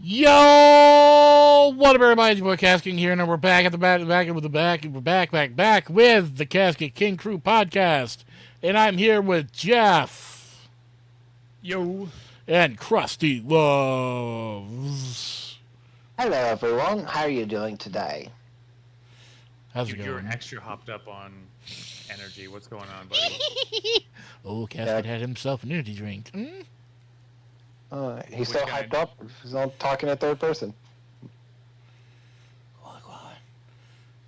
Yo, what up, everybody? It's your boy Casketking here, and we're back at the back with the back with the Casketking Crew podcast, and I'm here with Jeff. Yo. And Krusty Loves. Hello, everyone. How are you doing today? How's it going? You're extra hopped up on energy. What's going on, buddy? Oh, Casket had himself an energy drink. He's so hyped up. He's all talking in third person.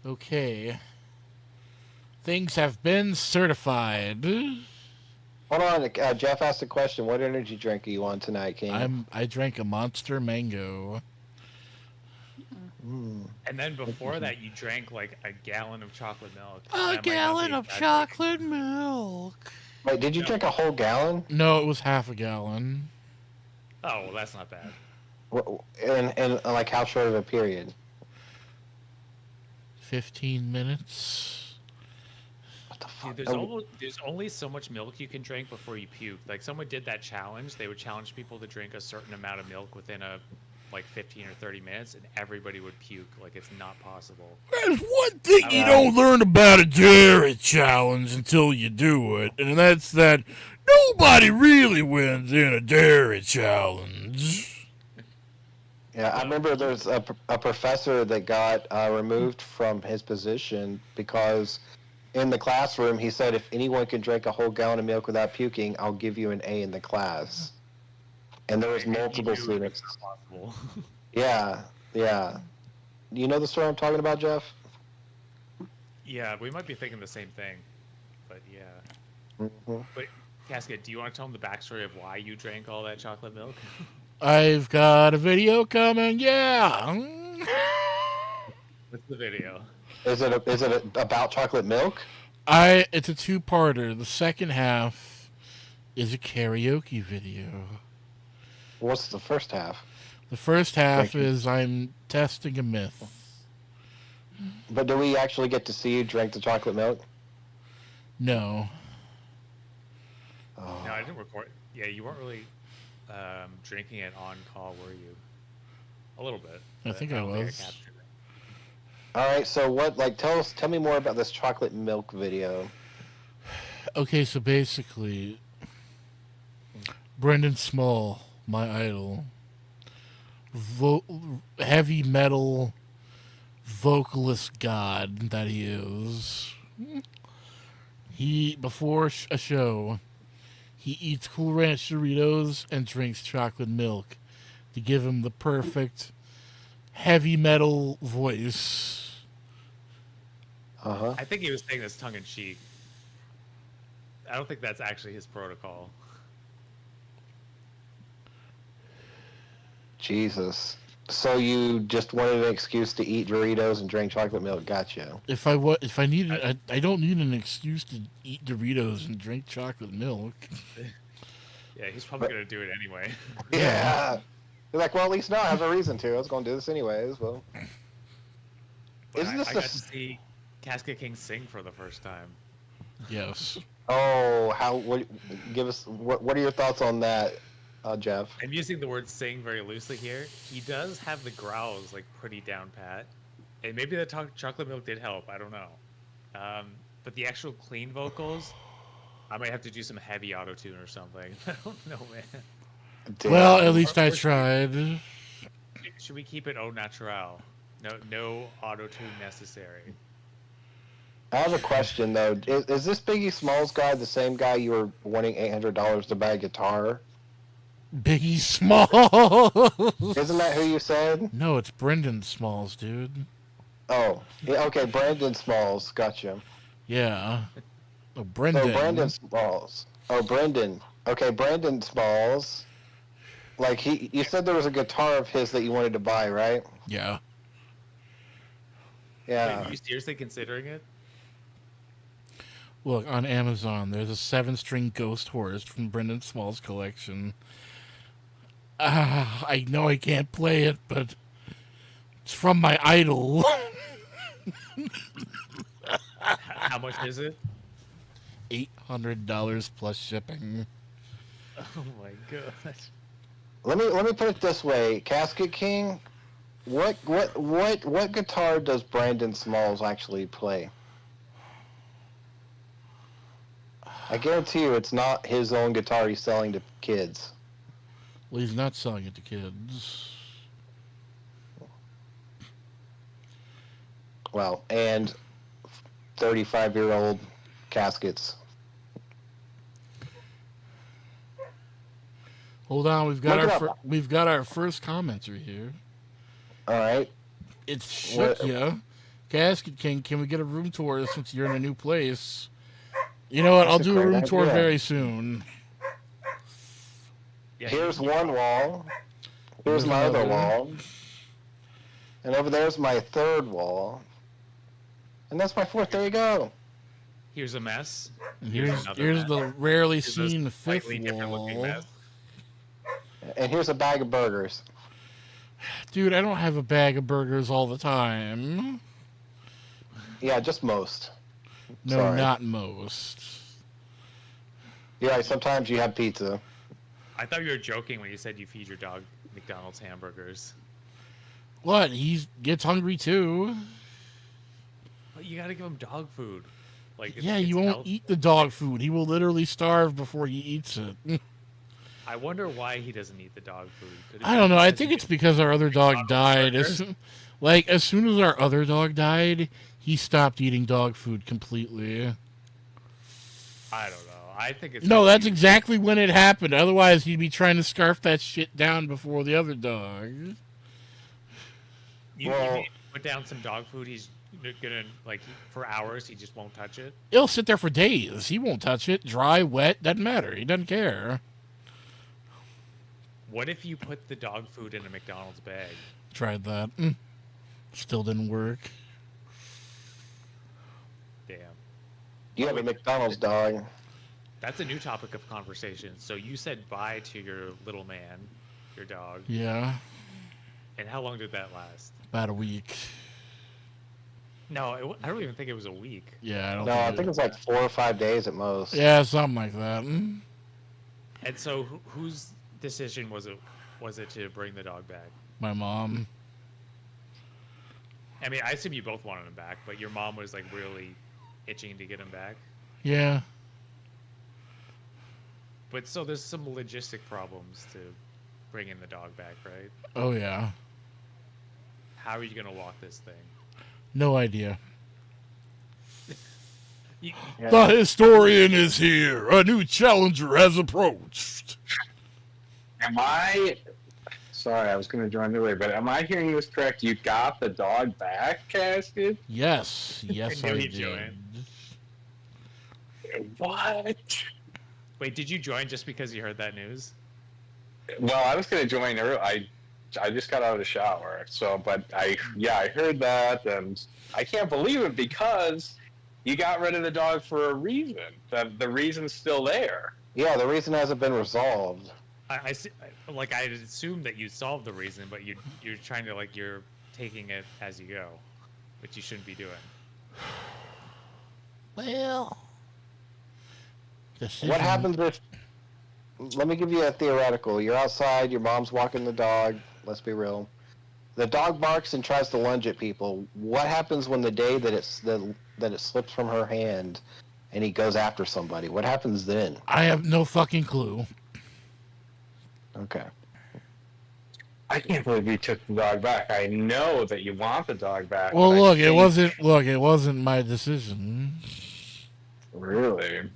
Okay. Things have been certified. Hold on. Jeff asked a question. What energy drink are you on tonight, King? I drank a Monster Mango. And then before that, you drank like a gallon of chocolate milk. A gallon of chocolate milk. Wait, did you drink a whole gallon? No, it was half a gallon. Oh, well, that's not bad. In like how short of a period? 15 minutes. What the fuck? Dude, there's only so much milk you can drink before you puke. Like, someone did that challenge. They would challenge people to drink a certain amount of milk within like 15 or 30 minutes, and everybody would puke. Like, it's not possible. There's one thing you don't learn about a dairy challenge until you do it, and that's that nobody really wins in a dairy challenge. Yeah, I remember there's a professor that got removed from his position because in the classroom he said, if anyone can drink a whole gallon of milk without puking, I'll give you an A in the class. And there was multiple students. Yeah. You know the story I'm talking about, Jeff? Yeah, we might be thinking the same thing. But yeah. Mm-hmm. But, Casket, do you want to tell them the backstory of why you drank all that chocolate milk? I've got a video coming, yeah. What's the video? Is it about chocolate milk? It's a two-parter. The second half is a karaoke video. What's the first half? The first half is I'm testing a myth. But do we actually get to see you drink the chocolate milk? No. Oh. No, I didn't record. Yeah, you weren't really drinking it on call, were you? A little bit. I think I was. All right, so what? Like, tell me more about this chocolate milk video. Okay, so basically, Brendan Small, my idol, heavy metal vocalist god that he is. Before a show, he eats Cool Ranch Doritos and drinks chocolate milk to give him the perfect heavy metal voice. Uh-huh. I think he was saying this tongue in cheek. I don't think that's actually his protocol. Jesus. So you just wanted an excuse to eat Doritos and drink chocolate milk? Gotcha. If I needed, I don't need an excuse to eat Doritos and drink chocolate milk. Yeah, he's probably gonna do it anyway. Yeah. You're like, well, at least now I have a reason to. I was gonna do this anyways. Well, I got to see Casketking sing for the first time. Yes. Oh, give us what are your thoughts on that, Jeff? I'm using the word sing very loosely here. He does have the growls like pretty down pat, and maybe the chocolate milk did help. I don't know, but the actual clean vocals, I might have to do some heavy auto tune or something. I don't know, man. Damn. Well, at least I tried. Should we keep it au naturel? No auto tune necessary. I have a question though. Is this Biggie Smalls guy the same guy you were wanting $800 to buy a guitar? Biggie Smalls. Isn't that who you said? No, it's Brendan Smalls, dude. Oh, yeah, okay, Brandon Smalls. Gotcha. Yeah. Oh, Brendan. So Brandon Smalls. Oh, Brendan. Okay, Brandon Smalls. Like you said there was a guitar of his that you wanted to buy, right? Yeah. Yeah. Wait, are you seriously considering it? Look, on Amazon, there's a 7-string ghost horse from Brendan Small's collection. I know I can't play it, but it's from my idol. How much is it? $800 plus shipping. Oh my god. Let me put it this way, Casket King. What guitar does Brandon Smalls actually play? I guarantee you, it's not his own guitar he's selling to kids. Well, he's not selling it to kids. Well, and 35-year-old caskets. Hold on, we've got our first commenter here. All right. It's Shukya. Casket King, can we get a room tour since you're in a new place? You know what? I'll do a room tour very soon. Yeah, Here's one wall. Here's my other wall. And over there's my third wall. And that's my fourth. There you go. Here's a mess. And here's the rarely seen fifth wall. And here's a bag of burgers. Dude, I don't have a bag of burgers all the time. Yeah, just most. No, Sorry. not most. You're right, sometimes you have pizza. I thought you were joking when you said you feed your dog McDonald's hamburgers. What? He gets hungry too. But you gotta give him dog food. Like, Yeah, you won't eat the dog food. He will literally starve before he eats it. I wonder why he doesn't eat the dog food. I don't know. I think it's because our other dog died. As soon as our other dog died, he stopped eating dog food completely. I don't know. I think it's... No, that's exactly when it happened. Otherwise, he'd be trying to scarf that shit down before the other dog. You put down some dog food, he's gonna, like, for hours, he just won't touch it? He'll sit there for days. He won't touch it. Dry, wet, doesn't matter. He doesn't care. What if you put the dog food in a McDonald's bag? Tried that. Still didn't work. Damn. You have a McDonald's dog. That's a new topic of conversation. So you said bye to your little man, your dog. Yeah. And how long did that last? About a week. No, I don't even think it was a week. Yeah, I don't No, I think it's like 4 or 5 days at most. Yeah, something like that. And so whose decision was it to bring the dog back? My mom. I mean, I assume you both wanted him back, but your mom was like really itching to get him back. Yeah. But so there's some logistic problems to bringing the dog back, right? Oh, yeah. How are you going to walk this thing? No idea. Yeah. The historian is here. A new challenger has approached. Sorry, I was going to join earlier, but am I hearing this correct? You got the dog back, Casket? Yes. Yes, I did. Joined. What? Wait, did you join just because you heard that news? Well, I was going to join early. I just got out of the shower, but I heard that, and I can't believe it because you got rid of the dog for a reason. The reason's still there. Yeah, the reason hasn't been resolved. I assumed that you solved the reason, but you're trying to, like, you're taking it as you go, which you shouldn't be doing. Well, what happens if... Let me give you a theoretical. You're outside, your mom's walking the dog. Let's be real. The dog barks and tries to lunge at people. What happens when the day that it slips from her hand and he goes after somebody? What happens then? I have no fucking clue. Okay. I can't believe you took the dog back. I know that you want the dog back. Well, look, it wasn't my decision. Really?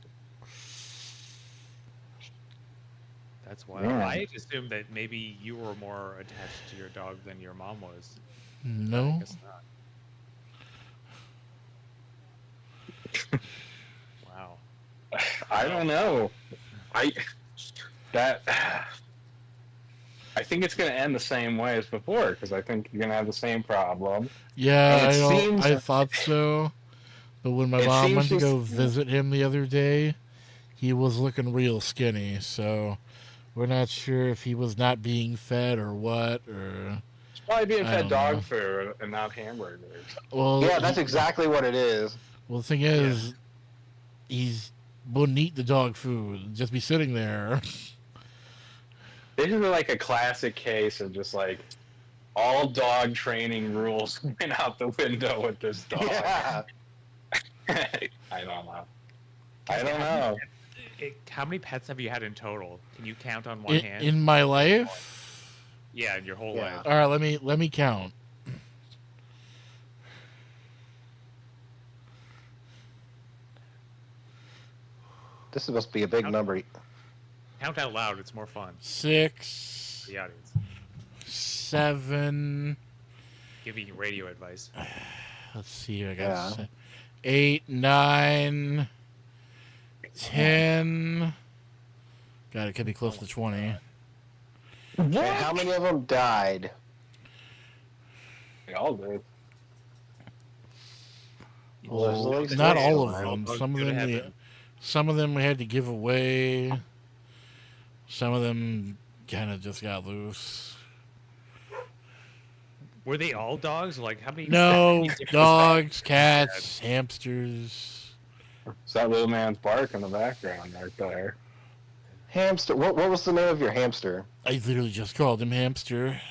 That's why I assumed that maybe you were more attached to your dog than your mom was. No. I guess not. Wow. I don't know. I think it's going to end the same way as before because I think you're going to have the same problem. Yeah, I thought so. But when my mom went to go visit him the other day, he was looking real skinny, so we're not sure if he was not being fed or what, or... He's probably being fed dog food and not hamburgers. Well, yeah, that's exactly what it is. Well, the thing is, he wouldn't eat the dog food, just be sitting there. this is like a classic case of just like all dog training rules went out the window with this dog. Yeah. I don't know. I don't know. How many pets have you had in total? Can you count on one hand? In my life? Yeah, in your whole Yeah. life. All right, let me count. This must be a big number. Count out loud. It's more fun 6, for the audience. 7. Giving radio advice. Let's see. I got Yeah. 8, 9, 10. God, it could be close to 20. And how many of them died? They all did. Well, there's at least Not one all of alive. them. Some of them we had to give away. Some of them kind of just got loose. Were they all dogs? Like how many? No, dogs, cats, hamsters. It's that little man's bark in the background right there. Hamster. What was the name of your hamster? I literally just called him Hamster.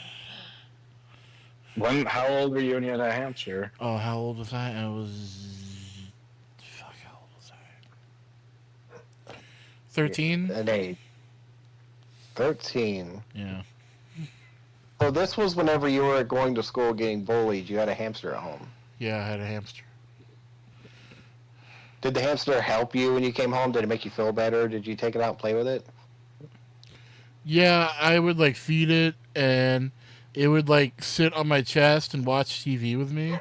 How old were you when you had a hamster? Oh, how old was I? I was... Fuck, how old was I? 13? An age. 13. Yeah. So this was whenever you were going to school getting bullied. You had a hamster at home. Yeah, I had a hamster. Did the hamster help you when you came home? Did it make you feel better? Did you take it out and play with it? Yeah, I would, like, feed it, and it would, like, sit on my chest and watch TV with me.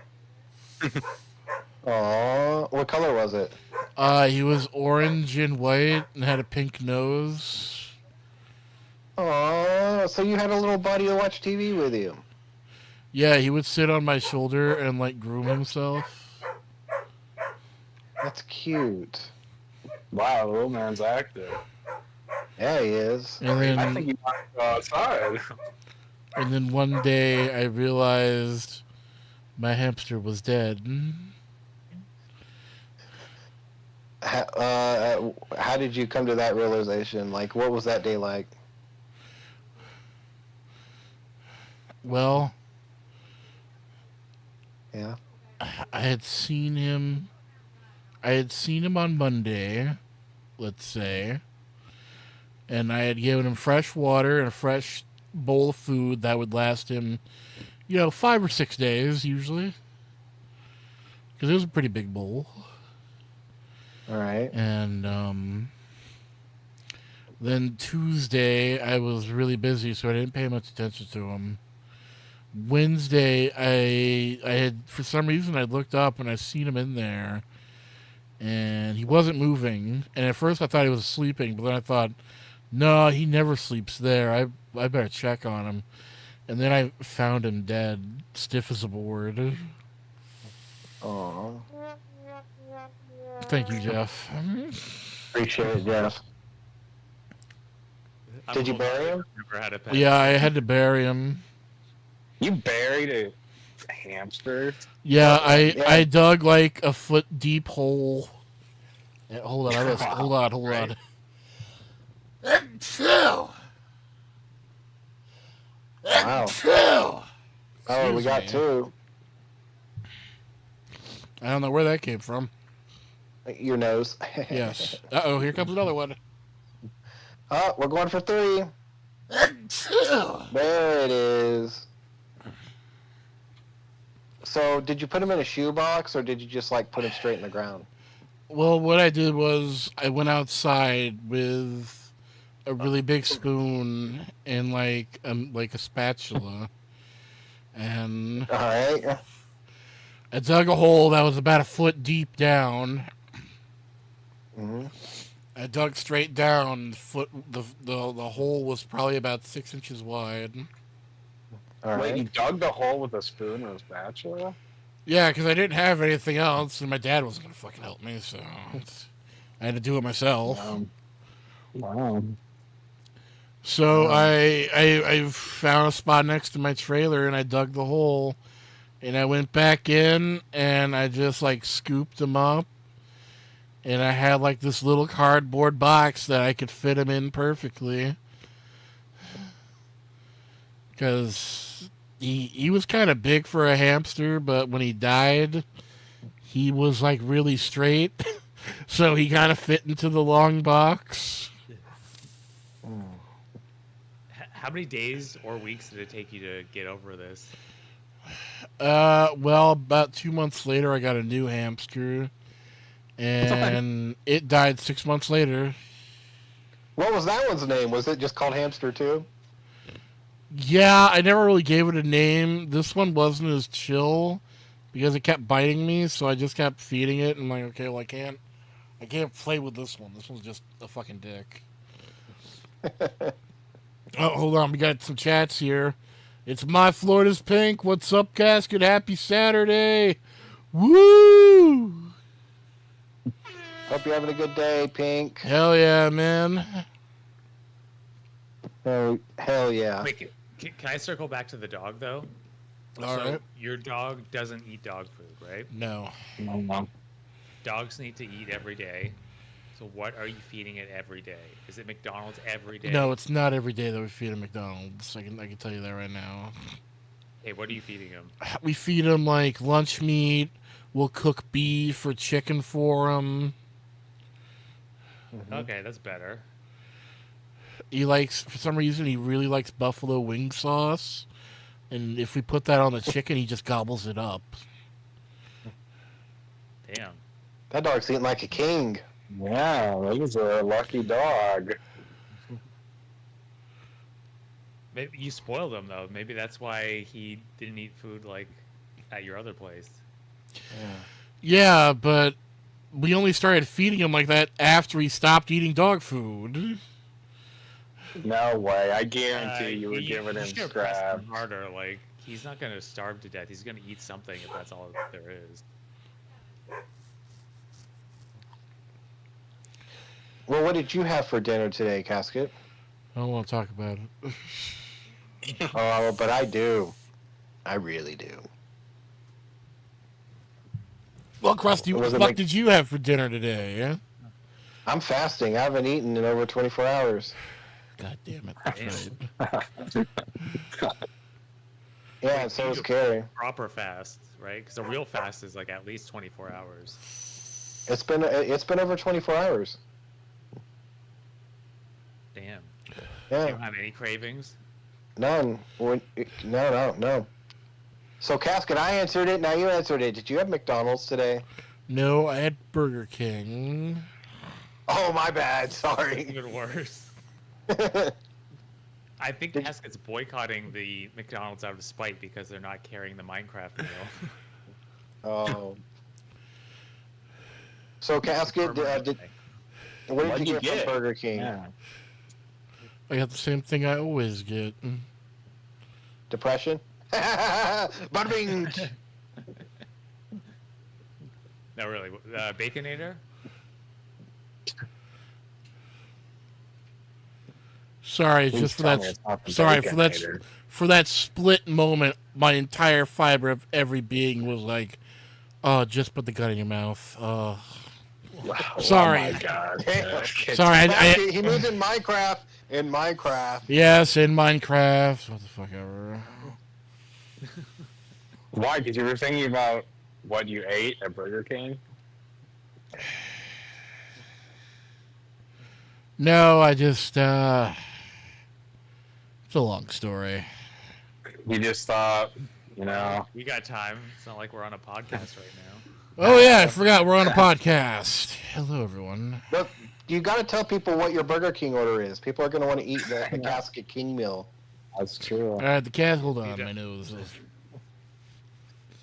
Aww. What color was it? He was orange and white and had a pink nose. Aww. So you had a little buddy to watch TV with you. Yeah, he would sit on my shoulder and, like, groom himself. That's cute. Wow, the little man's active. Yeah, he is. And then, I think he might go outside. and then one day I realized my hamster was dead. How did you come to that realization? Like, what was that day like? Well, Yeah. I had seen him on Monday, let's say, and I had given him fresh water and a fresh bowl of food that would last him, 5 or 6 days usually, because it was a pretty big bowl. All right. And then Tuesday I was really busy, so I didn't pay much attention to him. Wednesday I had, for some reason, I looked up and I seen him in there. And he wasn't moving. And at first I thought he was sleeping, but then I thought, no, he never sleeps there. I better check on him. And then I found him dead, stiff as a board. Oh. Thank you, Jeff. Appreciate it, Jeff. Did you bury him? Never had a pet. Yeah, I had to bury him. You buried a hamster? Yeah, Yeah. I dug like a foot deep hole. Yeah, hold on, hold on. Chill. Wow. Chill. Oh, we Excuse got me. 2. I don't know where that came from. Your nose. Yes. Uh-oh, here comes another one. Oh, we're going for 3. Chill. There it is. So, did you put him in a shoebox, or did you just, like, put him straight in the ground? Well, what I did was I went outside with a really big spoon and like a spatula, and All right. I dug a hole that was about a foot deep down. Mm-hmm. I dug straight down. The hole was probably about 6 inches wide. All Wait, right. you dug the hole with a spoon and a spatula? Yeah, because I didn't have anything else, and my dad wasn't gonna fucking help me, so I had to do it myself. Wow. So I found a spot next to my trailer, and I dug the hole, and I went back in, and I just like scooped them up, and I had like this little cardboard box that I could fit them in perfectly. because he was kind of big for a hamster, but when he died, he was like really straight, so he kind of fit into the long box. How many days or weeks did it take you to get over this? Well, about 2 months later, I got a new hamster, and it died 6 months later. What was that one's name? Was it just called Hamster too? Yeah, I never really gave it a name. This one wasn't as chill because it kept biting me, so I just kept feeding it. And I'm like, okay, well, I can't play with this one. This one's just a fucking dick. Oh, hold on, we got some chats here. It's My Florida's Pink. What's up, Casket? Happy Saturday. Woo! Hope you're having a good day, Pink. Hell yeah, man. Oh, hell yeah. Wait, can I circle back to the dog, though? All right. Your dog doesn't eat dog food, right? No. Dogs need to eat every day. So what are you feeding it every day? Is it McDonald's every day? No, it's not every day that we feed him McDonald's. I can tell you that right now. Hey, what are you feeding him? We feed him like lunch meat. We'll cook beef or chicken for him. Okay, that's better. He likes, for some reason, he really likes buffalo wing sauce. And if we put that on the chicken, he just gobbles it up. Damn. That dog's eating like a king. Yeah, he's a lucky dog. Maybe you spoiled him, though. Maybe that's why he didn't eat food like at your other place. Yeah, but we only started feeding him like that after he stopped eating dog food. No way. I guarantee you were giving him should press him scraps. harder. Like, he's not going to starve to death. He's going to eat something if that's all there is. Well, what did you have for dinner today, Casket? I don't want to talk about it. Oh, but I do. I really do. Well, Krusty, what the fuck did you have for dinner today, yeah? I'm fasting. I haven't eaten in over 24 hours. God damn it. That's right. Yeah, so is Carrie. Proper fast, right? Because a real fast is like at least 24 hours. It's been over 24 hours. Damn. Yeah. You don't have any cravings? None. No. So, Casket, I answered it. Now you answered it. Did you have McDonald's today? No, I had Burger King. Oh, my bad. Sorry. Even worse. I think Casket's boycotting the McDonald's out of spite because they're not carrying the Minecraft meal. Oh. So, Casket, what did you get from Burger King? Yeah. I got the same thing I always get. Depression? Bada bing! No, really. Baconator? Sorry, just for that. Sorry for that split moment. My entire fiber of every being was like, "Oh, just put the gun in your mouth." Oh, sorry. Oh my God. Sorry. He moved in Minecraft. Yes, in Minecraft. What the fuck ever. Why? Because you were thinking about what you ate at Burger King? No, I just. It's a long story. You just thought, you know. We got time. It's not like we're on a podcast right now. Oh yeah, I forgot we're on a podcast. Hello, everyone. Look, you got to tell people what your Burger King order is. People are going to want to eat the Casket King meal. That's true. All right, the cat. Hold on, my nose.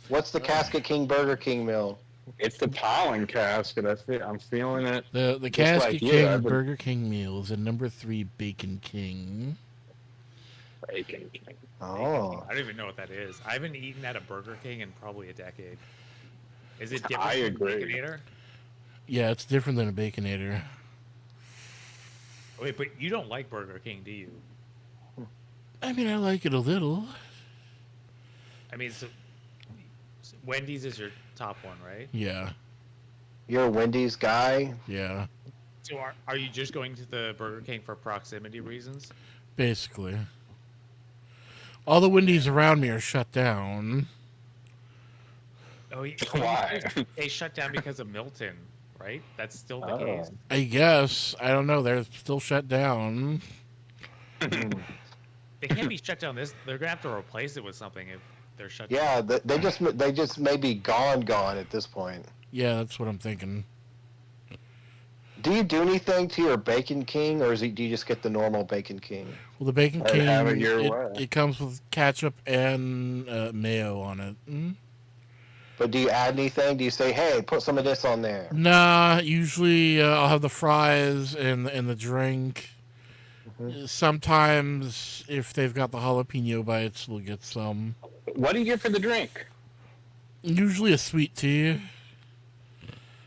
What's the Casket King Burger King meal? It's the pollen casket. I'm feeling it. The Casket King Burger King meal is a number 3 Bacon King. Bacon King. Oh. I don't even know what that is. I haven't eaten at a Burger King in probably a decade. Is it different I from agree. Baconator? Yeah, it's different than a Baconator. Wait, but you don't like Burger King, do you? I mean, I like it a little. I mean, so Wendy's is your top one, right? Yeah. You're a Wendy's guy? Yeah. So are you just going to the Burger King for proximity reasons? Basically. All the Wendy's around me are shut down. Oh, Why? They shut down because of Milton, right? That's still the Oh. case. I guess. I don't know. They're still shut down. They can't be shut down. They're gonna have to replace it with something if they're shut down. Yeah, they just may be gone at this point. Yeah, that's what I'm thinking. Do you do anything to your Bacon King, or do you just get the normal Bacon King? Well, the Bacon I'd have it King, your way. it comes with ketchup and mayo on it. But do you add anything? Do you say, hey, put some of this on there? Nah, usually I'll have the fries and the drink. Mhm. Sometimes, if they've got the jalapeno bites, we'll get some. What do you get for the drink? Usually a sweet tea.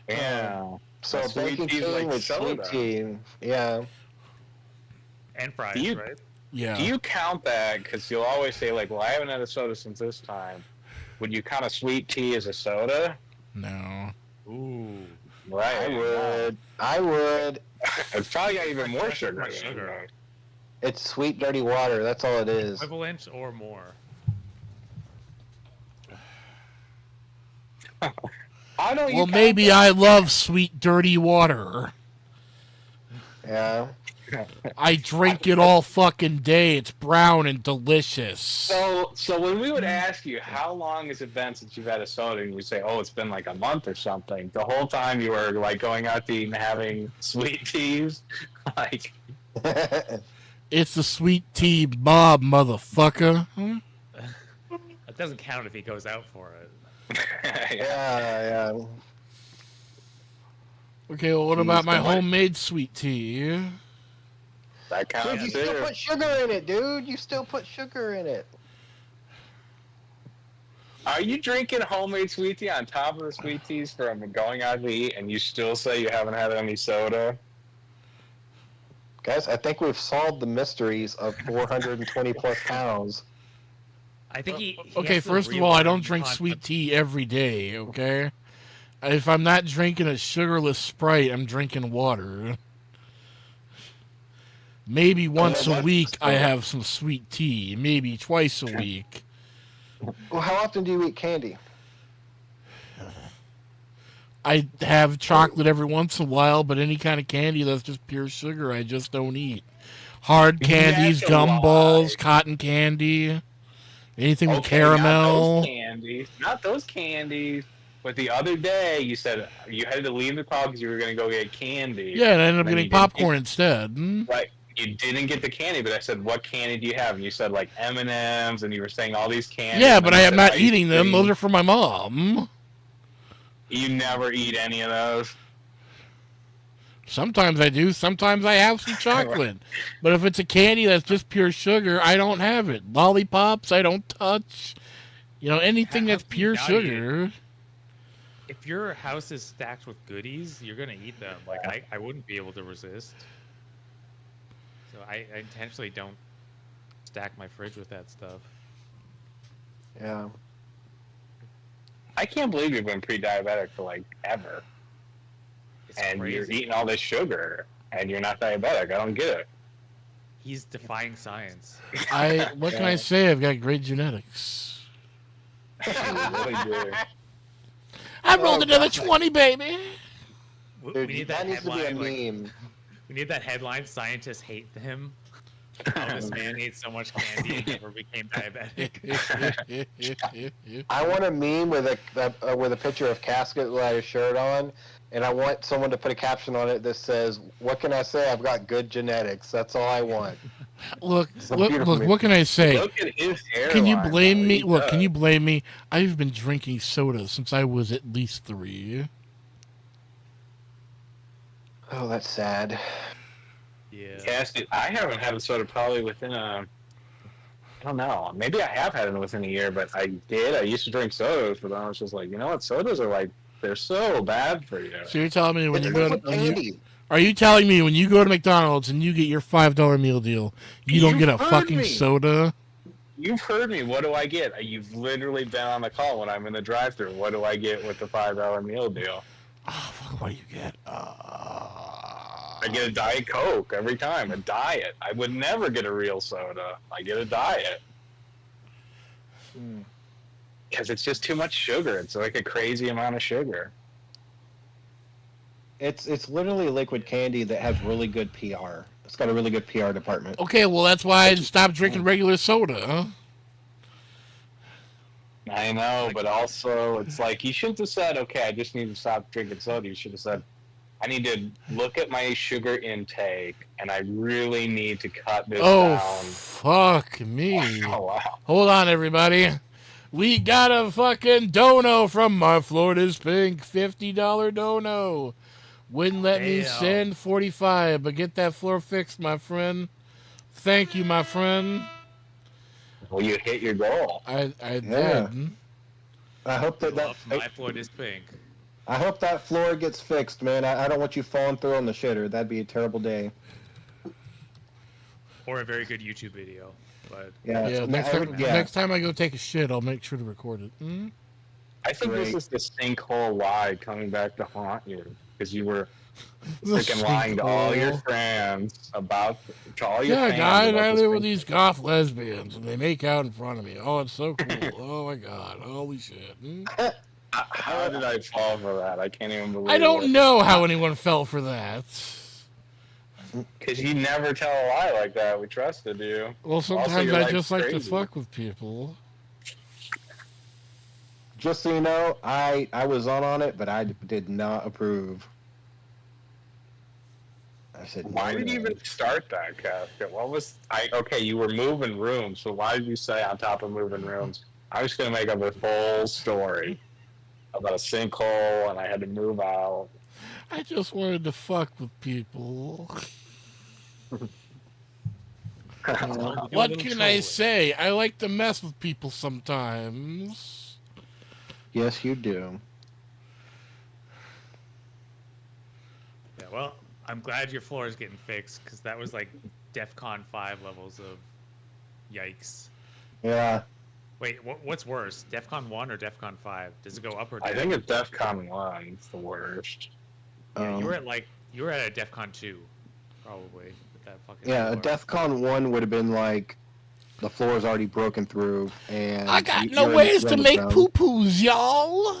Yeah. So Sweet Bacon tea's King like with soda. sweet tea. Yeah. And fries, Do you- right? Yeah. Do you count that? Because you'll always say, like, well, I haven't had a soda since this time. Would you count a sweet tea as a soda? No. Ooh. Right. I would. It's probably got even more That's too sugar. much in it, sugar. It's sweet, dirty water. That's all it is. Equivalent or more. How don't you Well, count maybe that? I love sweet, dirty water. Yeah. I drink it all fucking day. It's brown and delicious. So when we would ask you, how long has it been since you've had a soda, and you say, oh, it's been like a month or something, the whole time you were like going out to eat and having sweet teas, like, It's the sweet tea Bob, motherfucker. It doesn't count if he goes out for it. yeah. Okay, well, what Jeez, about my come on. homemade sweet tea? that Dude, you counts still too. put sugar in it, dude. You still put sugar in it. Are you drinking homemade sweet tea on top of the sweet teas from going out to eat, and you still say you haven't had any soda? Guys, I think we've solved the mysteries of 420 plus pounds. I think he Okay, has to first of all, I don't relearn drink concept. sweet tea every day, okay? If I'm not drinking a sugarless Sprite, I'm drinking water. Maybe once a that's week I still- have some sweet tea. Maybe twice a week. Well, how often do you eat candy? I have chocolate every once in a while, but any kind of candy that's just pure sugar, I just don't eat. Hard candies, That's a lie. gumballs, cotton candy, anything with Okay, not caramel. those candies. Not those candies. But the other day, you said you had to leave the call because you were going to go get candy. Yeah, and I ended up Then getting you didn't popcorn instead. Right. You didn't get the candy, but I said, "What candy do you have?" And you said like M&Ms, and you were saying all these candies. Yeah, and but then I you am said not ice eating them. cream. Those are for my mom. You never eat any of those. Sometimes I do. Sometimes I have some chocolate. But if it's a candy that's just pure sugar, I don't have it. Lollipops, I don't touch. You know, anything that's How can you pure not sugar. If your house is stacked with goodies, you're gonna eat them. Like I wouldn't be able to resist. So I intentionally don't stack my fridge with that stuff. Yeah. I can't believe you've been pre-diabetic for like ever, It's and you're crazy. eating all this sugar, and you're not diabetic. I don't get it. He's defying science. What can I say? I've got great genetics. You really do. I rolled Oh, another God. 20, baby. We Dude, need that that needs to be a headline. Like, meme. we need that headline. Scientists hate him. How this man ate so much candy and never became diabetic. I want a meme with a picture of Casket with a shirt on, and I want someone to put a caption on it that says, "What can I say? I've got good genetics. That's all I want." Look, It's a beautiful meme. what can I say? Look at his hairline. Can you blame though. me? He Look, can does. you blame me? I've been drinking soda since I was at least 3. Oh, that's sad. Yeah. Casket, I haven't had a soda probably within I don't know. Maybe I have had it within a year, but I did. I used to drink sodas, but I was just like, you know what? Sodas are like, they're so bad for you. So you're telling me when It's you go with to candy. are you telling me when you go to McDonald's and you get your $5 meal deal, you don't You get a heard fucking me. soda? You've heard me. What do I get? You've literally been on the call when I'm in the drive-thru. What do I get with the $5 meal deal? Oh, fuck, what do you get? I get a Diet Coke every time. A diet. I would never get a real soda. I get a diet. Because it's just too much sugar. It's like a crazy amount of sugar. It's literally liquid candy that has really good PR. It's got a really good PR department. Okay, well, that's why I stopped drinking regular soda, huh? I know, but also it's like you shouldn't have said, okay, I just need to stop drinking soda. You should have said, I need to look at my sugar intake, and I really need to cut this down. Fuck me. Oh, wow. Hold on, everybody. We got a fucking dono from My Florida's Pink. $50 dono. Wouldn't let me send 45, but get that floor fixed, my friend. Thank you, my friend. Well, you hit your goal. I did. I hope that My floor is pink. I hope that floor gets fixed, man. I don't want you falling through on the shitter. That'd be a terrible day. Or a very good YouTube video. But yeah, next time I go take a shit, I'll make sure to record it. I think this is the sinkhole lie coming back to haunt you. Because you were freaking lying to all your friends about to all your fans. Yeah, guys, I live with these goth lesbians, and they make out in front of me. Oh, it's so cool. Oh, my God. Holy shit. How did I fall for that? I can't even believe it. I don't know how anyone fell for that. Because you never tell a lie like that. We trusted you. Well, sometimes I just like to fuck with people. Just so you know, I was on it, but I did not approve. I said, why did you even start that, Casket? What was okay, you were moving rooms, so why did you say on top of moving rooms? I was going to make up a full story about a sinkhole, and I had to move out. I just wanted to fuck with people. What can I say? I like to mess with people sometimes. Yes, you do. Yeah, well, I'm glad your floor is getting fixed, because that was like DEFCON 5 levels of yikes. Yeah. Wait, what's worse, DEFCON 1 or DEFCON 5? Does it go up or down? I think it's DEFCON 1. It's the worst. Yeah, you were at a DEFCON 2, probably. With that fucking a DEFCON 1 would have been like, the floor is already broken through, and I got no ways to make poo-poos, y'all.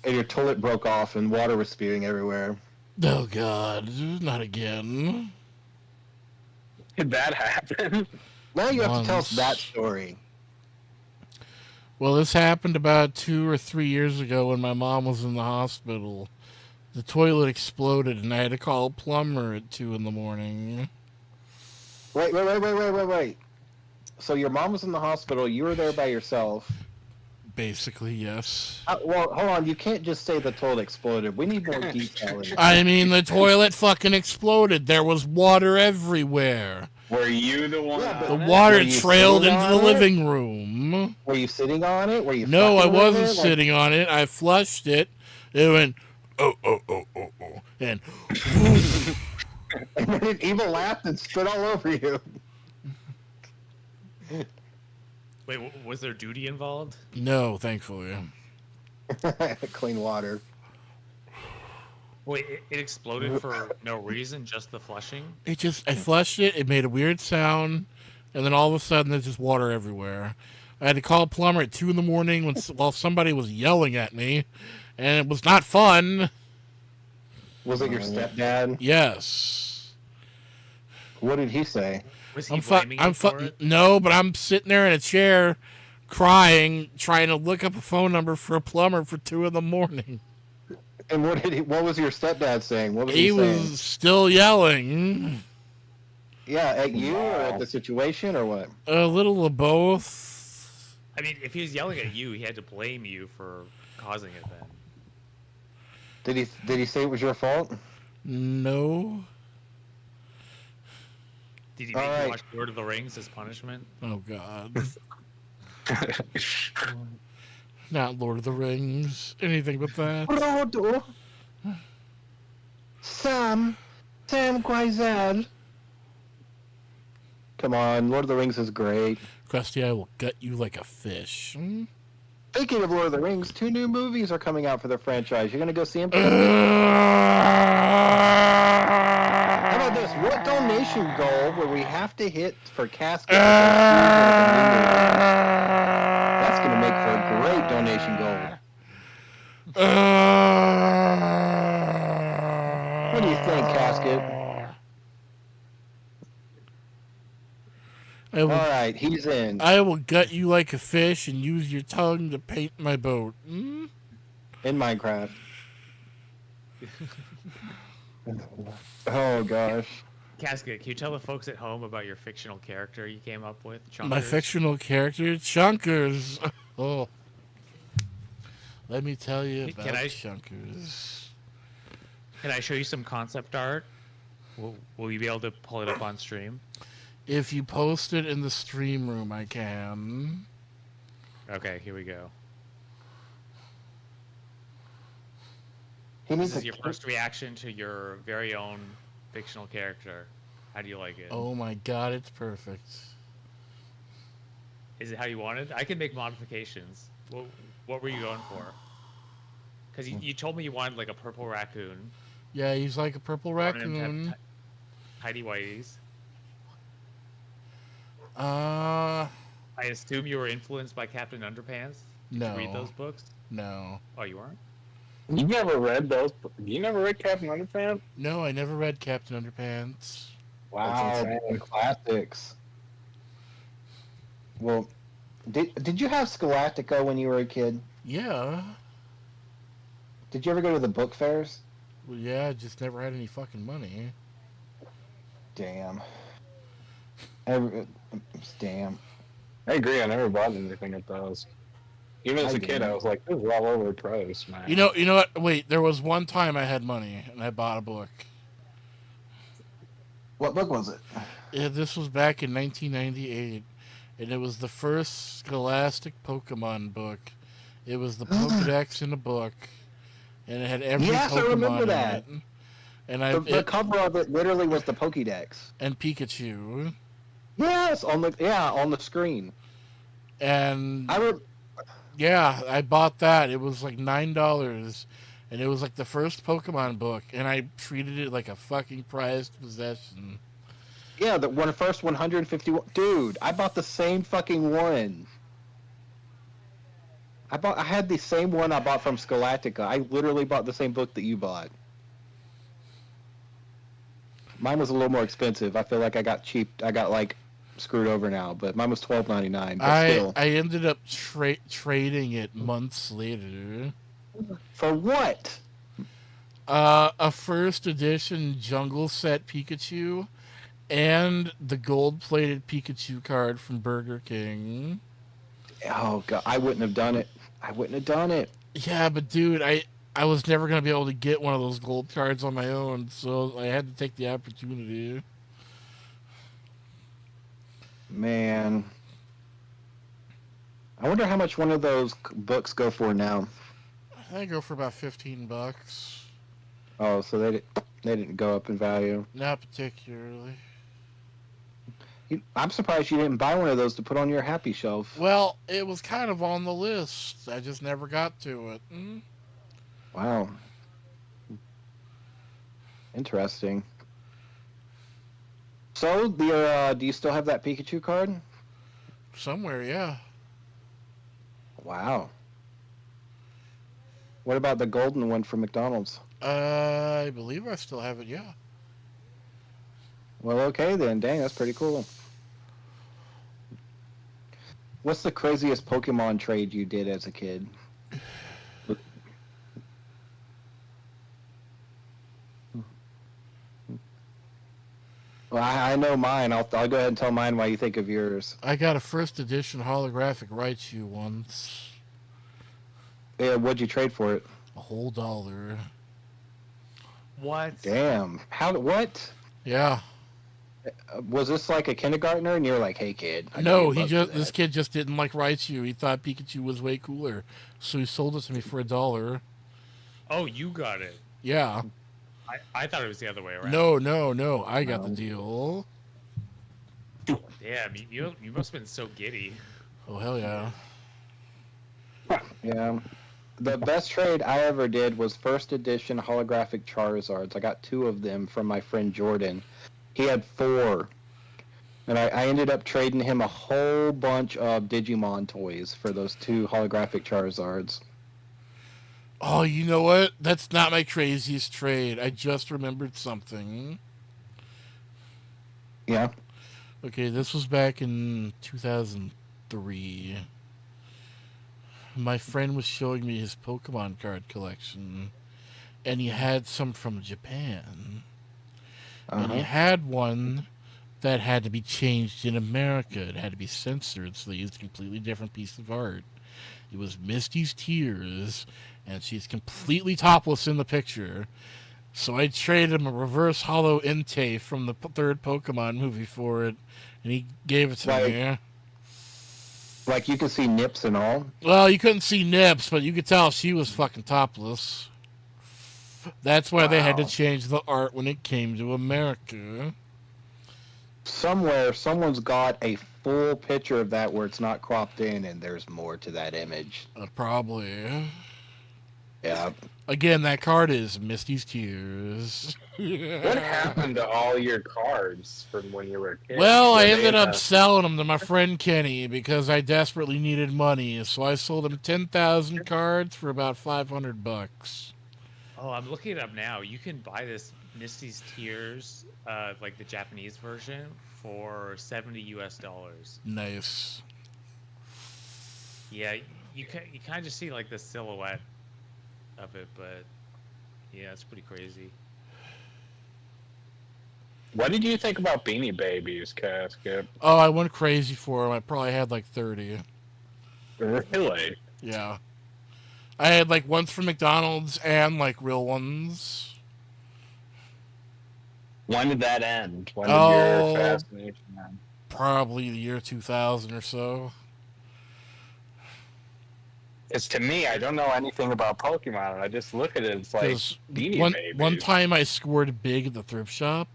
And your toilet broke off, and water was spewing everywhere. Oh, God. Not again. Did that happen? Now you have to tell us that story. Well, this happened about 2 or 3 years ago when my mom was in the hospital. The toilet exploded, and I had to call a plumber at 2 in the morning. Wait. So your mom was in the hospital. You were there by yourself. Basically, yes. Well, hold on. You can't just say the toilet exploded. We need more detail. I mean, the toilet fucking exploded. There was water everywhere. Were you the one? Yeah, the water trailed into the living room. Were you sitting on it? No, I wasn't sitting on it. I flushed it. It went, oh, and... And then an evil laughed and spit all over you. Wait, was there duty involved? No, thankfully. Clean water. Wait, it exploded for no reason, just the flushing? I flushed it, it made a weird sound, and then all of a sudden there's just water everywhere. I had to call a plumber at 2 in the morning while somebody was yelling at me, and it was not fun. Was it your stepdad? Yes. What did he say? Was he blaming you for it? No, but I'm sitting there in a chair, crying, trying to look up a phone number for a plumber for 2 in the morning. And what was your stepdad saying? What was he saying? Was still yelling. Yeah, at you or at the situation or what? A little of both. I mean, if he was yelling at you, he had to blame you for causing it then. Did he say it was your fault? No. Did he make you watch Lord of the Rings as punishment? Oh, God. Not Lord of the Rings. Anything but that. Frodo. Sam Guizel. Come on, Lord of the Rings is great. Krusty, I will gut you like a fish. Speaking of Lord of the Rings, 2 new movies are coming out for the franchise. You're going to go see them? How about this? What donation goal will we have to hit for Casketking? I will, Alright, he's in. I will gut you like a fish and use your tongue to paint my boat. In Minecraft. Oh gosh. Casket, can you tell the folks at home about your fictional character you came up with, Chunkers? My fictional character, Chunkers. Oh. Let me tell you about Chunkers. Can I show you some concept art? Will you be able to pull it up on stream? If you post it in the stream room, I can. Okay, here we go. This is your first reaction to your very own fictional character. How do you like it? Oh my god, it's perfect. Is it how you wanted? I can make modifications. What were you going for? Because you told me you wanted like a purple raccoon. Yeah, he's like a purple raccoon. Tidy whities. I assume you were influenced by Captain Underpants? Did you read those books? No. Oh, you weren't? You never read those? You never read Captain Underpants? No, I never read Captain Underpants. Wow, classics. Well, did you have Scholastica when you were a kid? Yeah. Did you ever go to the book fairs? Well, yeah, I just never had any fucking money. Damn. Damn. I agree. I never bought anything at those. Even as a kid, I was like, "This is all over the price, man." You know what? Wait, there was one time I had money and I bought a book. What book was it? Yeah, this was back in 1998, and it was the first Scholastic Pokemon book. It was the Pokedex in a book, and it had every Pokemon I remember that. in it. And the cover of it literally was the Pokédex and Pikachu. Yes, on the screen. And I bought that. It was like $9, and it was like the first Pokemon book, and I treated it like a fucking prized possession. Yeah, the first 151. Dude, I bought the same fucking one. I had the same one I bought from Scholastica. I literally bought the same book that you bought. Mine was a little more expensive. I feel like I got screwed over now, but mine was $12.99. But still. I ended up trading it months later. For what? A first edition Jungle Set Pikachu and the gold-plated Pikachu card from Burger King. Oh god, I wouldn't have done it. Yeah, but dude, I was never going to be able to get one of those gold cards on my own, so I had to take the opportunity. Man. I wonder how much one of those books go for now. They go for about $15. Oh, so they didn't go up in value. Not particularly. I'm surprised you didn't buy one of those to put on your happy shelf. Well, it was kind of on the list. I just never got to it. Wow. Interesting. So, do you still have that Pikachu card? Somewhere, yeah. Wow. What about the golden one from McDonald's? I believe I still have it, yeah. Well, okay then. Dang, that's pretty cool. What's the craziest Pokemon trade you did as a kid? Well, I know mine. I'll go ahead and tell mine while you think of yours. I got a first edition holographic Raichu once. Yeah, what'd you trade for it? A whole $1. What? Damn. What? Yeah. Was this like a kindergartner and you're like, hey kid? No, this kid just didn't like Raichu. He thought Pikachu was way cooler. So he sold it to me for $1. Oh, you got it. Yeah. I thought it was the other way around. No. I got the deal. Damn, you must have been so giddy. Oh, hell yeah. Yeah. The best trade I ever did was first edition holographic Charizards. I got 2 of them from my friend Jordan. He had 4. And I ended up trading him a whole bunch of Digimon toys for those 2 holographic Charizards. Oh, you know what? That's not my craziest trade. I just remembered something. Yeah? Okay, this was back in 2003. My friend was showing me his Pokemon card collection, and he had some from Japan. And he Uh-huh. had one that had to be changed in America. It had to be censored, so they used a completely different piece of art. It was Misty's Tears, and she's completely topless in the picture. So I traded him a reverse hollow Entei from the third Pokemon movie for it, and he gave it to Like, me. like you can see nips and all. Well, you couldn't see nips, but you could tell she was fucking topless. That's why they had to Wow. change the art when it came to America. Somewhere, someone's got a full picture of that where it's not cropped in, and there's more to that image. Probably. Yeah. Again, that card is Misty's Tears. What happened to all your cards from when you were a kid? Well, I Were they ended in up a- selling them to my friend Kenny because I desperately needed money. So I sold him 10,000 cards for about $500. Oh, I'm looking it up now. You can buy this Misty's Tears, like the Japanese version, for $70 US. Nice. Yeah, you kind of just see like the silhouette of it, but yeah, it's pretty crazy. What did you think about Beanie Babies, Casket? Oh, I went crazy for him. I probably had like 30. Really? Yeah. I had like ones from McDonald's and like real ones. When did that end? When did Oh. your fascination end? Probably the year 2000 or so. It's to me, I don't know anything about Pokemon. I just look at it. It's like Beanie Babies. One time I scored big at the thrift shop,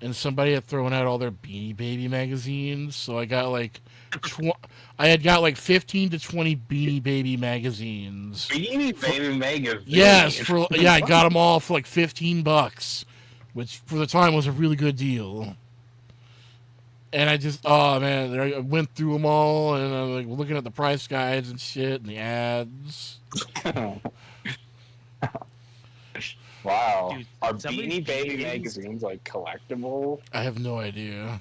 and somebody had thrown out all their Beanie Baby magazines, so I got like, I had got like 15 to 20 Beanie Baby magazines. Beanie Baby magazines. Yes, I got them all for like $15, which for the time was a really good deal. And I just, oh man, I went through them all, and I'm like looking at the price guides and shit, and the ads. Wow. Dude, Are some of these Beanie Baby Beanie Babies- magazines like collectible? I have no idea.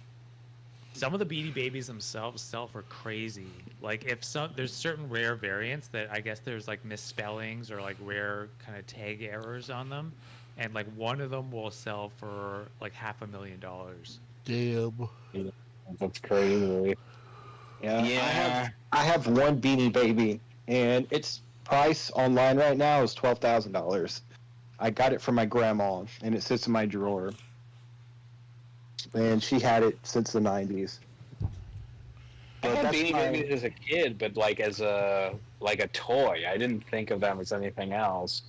Some of the Beanie Babies themselves sell for crazy. Like if there's certain rare variants that I guess there's like misspellings or like rare kind of tag errors on them, and like one of them will sell for like $500,000. Damn. That's crazy. Yeah. I have one Beanie Baby, and its price online right now is $12,000. I got it from my grandma, and it sits in my drawer. And she had it since the 90s. I But had that's Beanie fine. Babies as a kid, but like as a toy. I didn't think of them as anything else.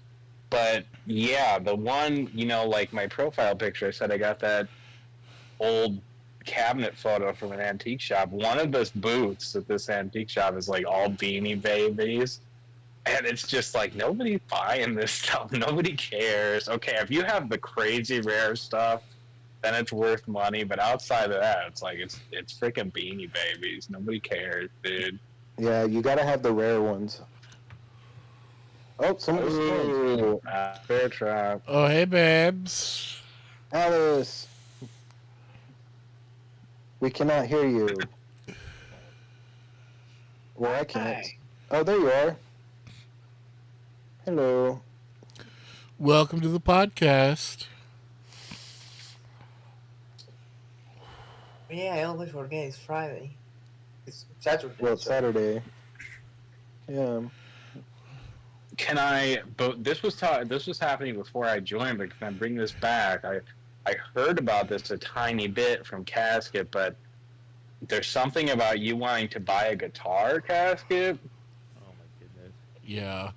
But yeah, the one, like my profile picture, I said I got that old cabinet photo from an antique shop. One of those booths at this antique shop is like all Beanie Babies. And it's just like, nobody's buying this stuff. Nobody cares. Okay, if you have the crazy rare stuff, then it's worth money. But outside of that, it's like, it's freaking Beanie Babies. Nobody cares, dude. Yeah, you gotta have the rare ones. Oh, someone was calling. Ooh, Bear Trap. Oh, hey, babes. Alice! We cannot hear you. Well, I can't. Hi. Oh, there you are. Hello. Welcome to the podcast. Yeah, I always forget it's Friday. It's Saturday. Well, it's Saturday. Yeah. Can I? But this was happening before I joined. But can I bring this back? I heard about this a tiny bit from Casket, but there's something about you wanting to buy a guitar, Casket. Oh my goodness. Yeah.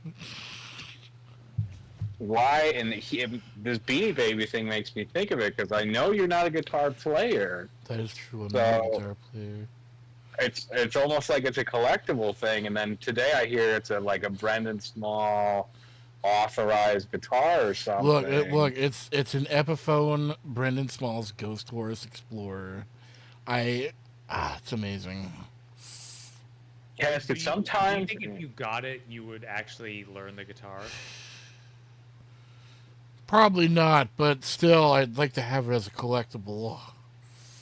Why? And this Beanie Baby thing makes me think of it because I know you're not a guitar player. That is true. I'm So- not a guitar player. It's almost like it's a collectible thing. And then today I hear it's like a Brendan Small authorized guitar or something. Look, it's an Epiphone Brendan Small's Ghost Horse Explorer. It's amazing. Casket. Do you Sometimes. think if you got it, you would actually learn the guitar? Probably not, but still, I'd like to have it as a collectible.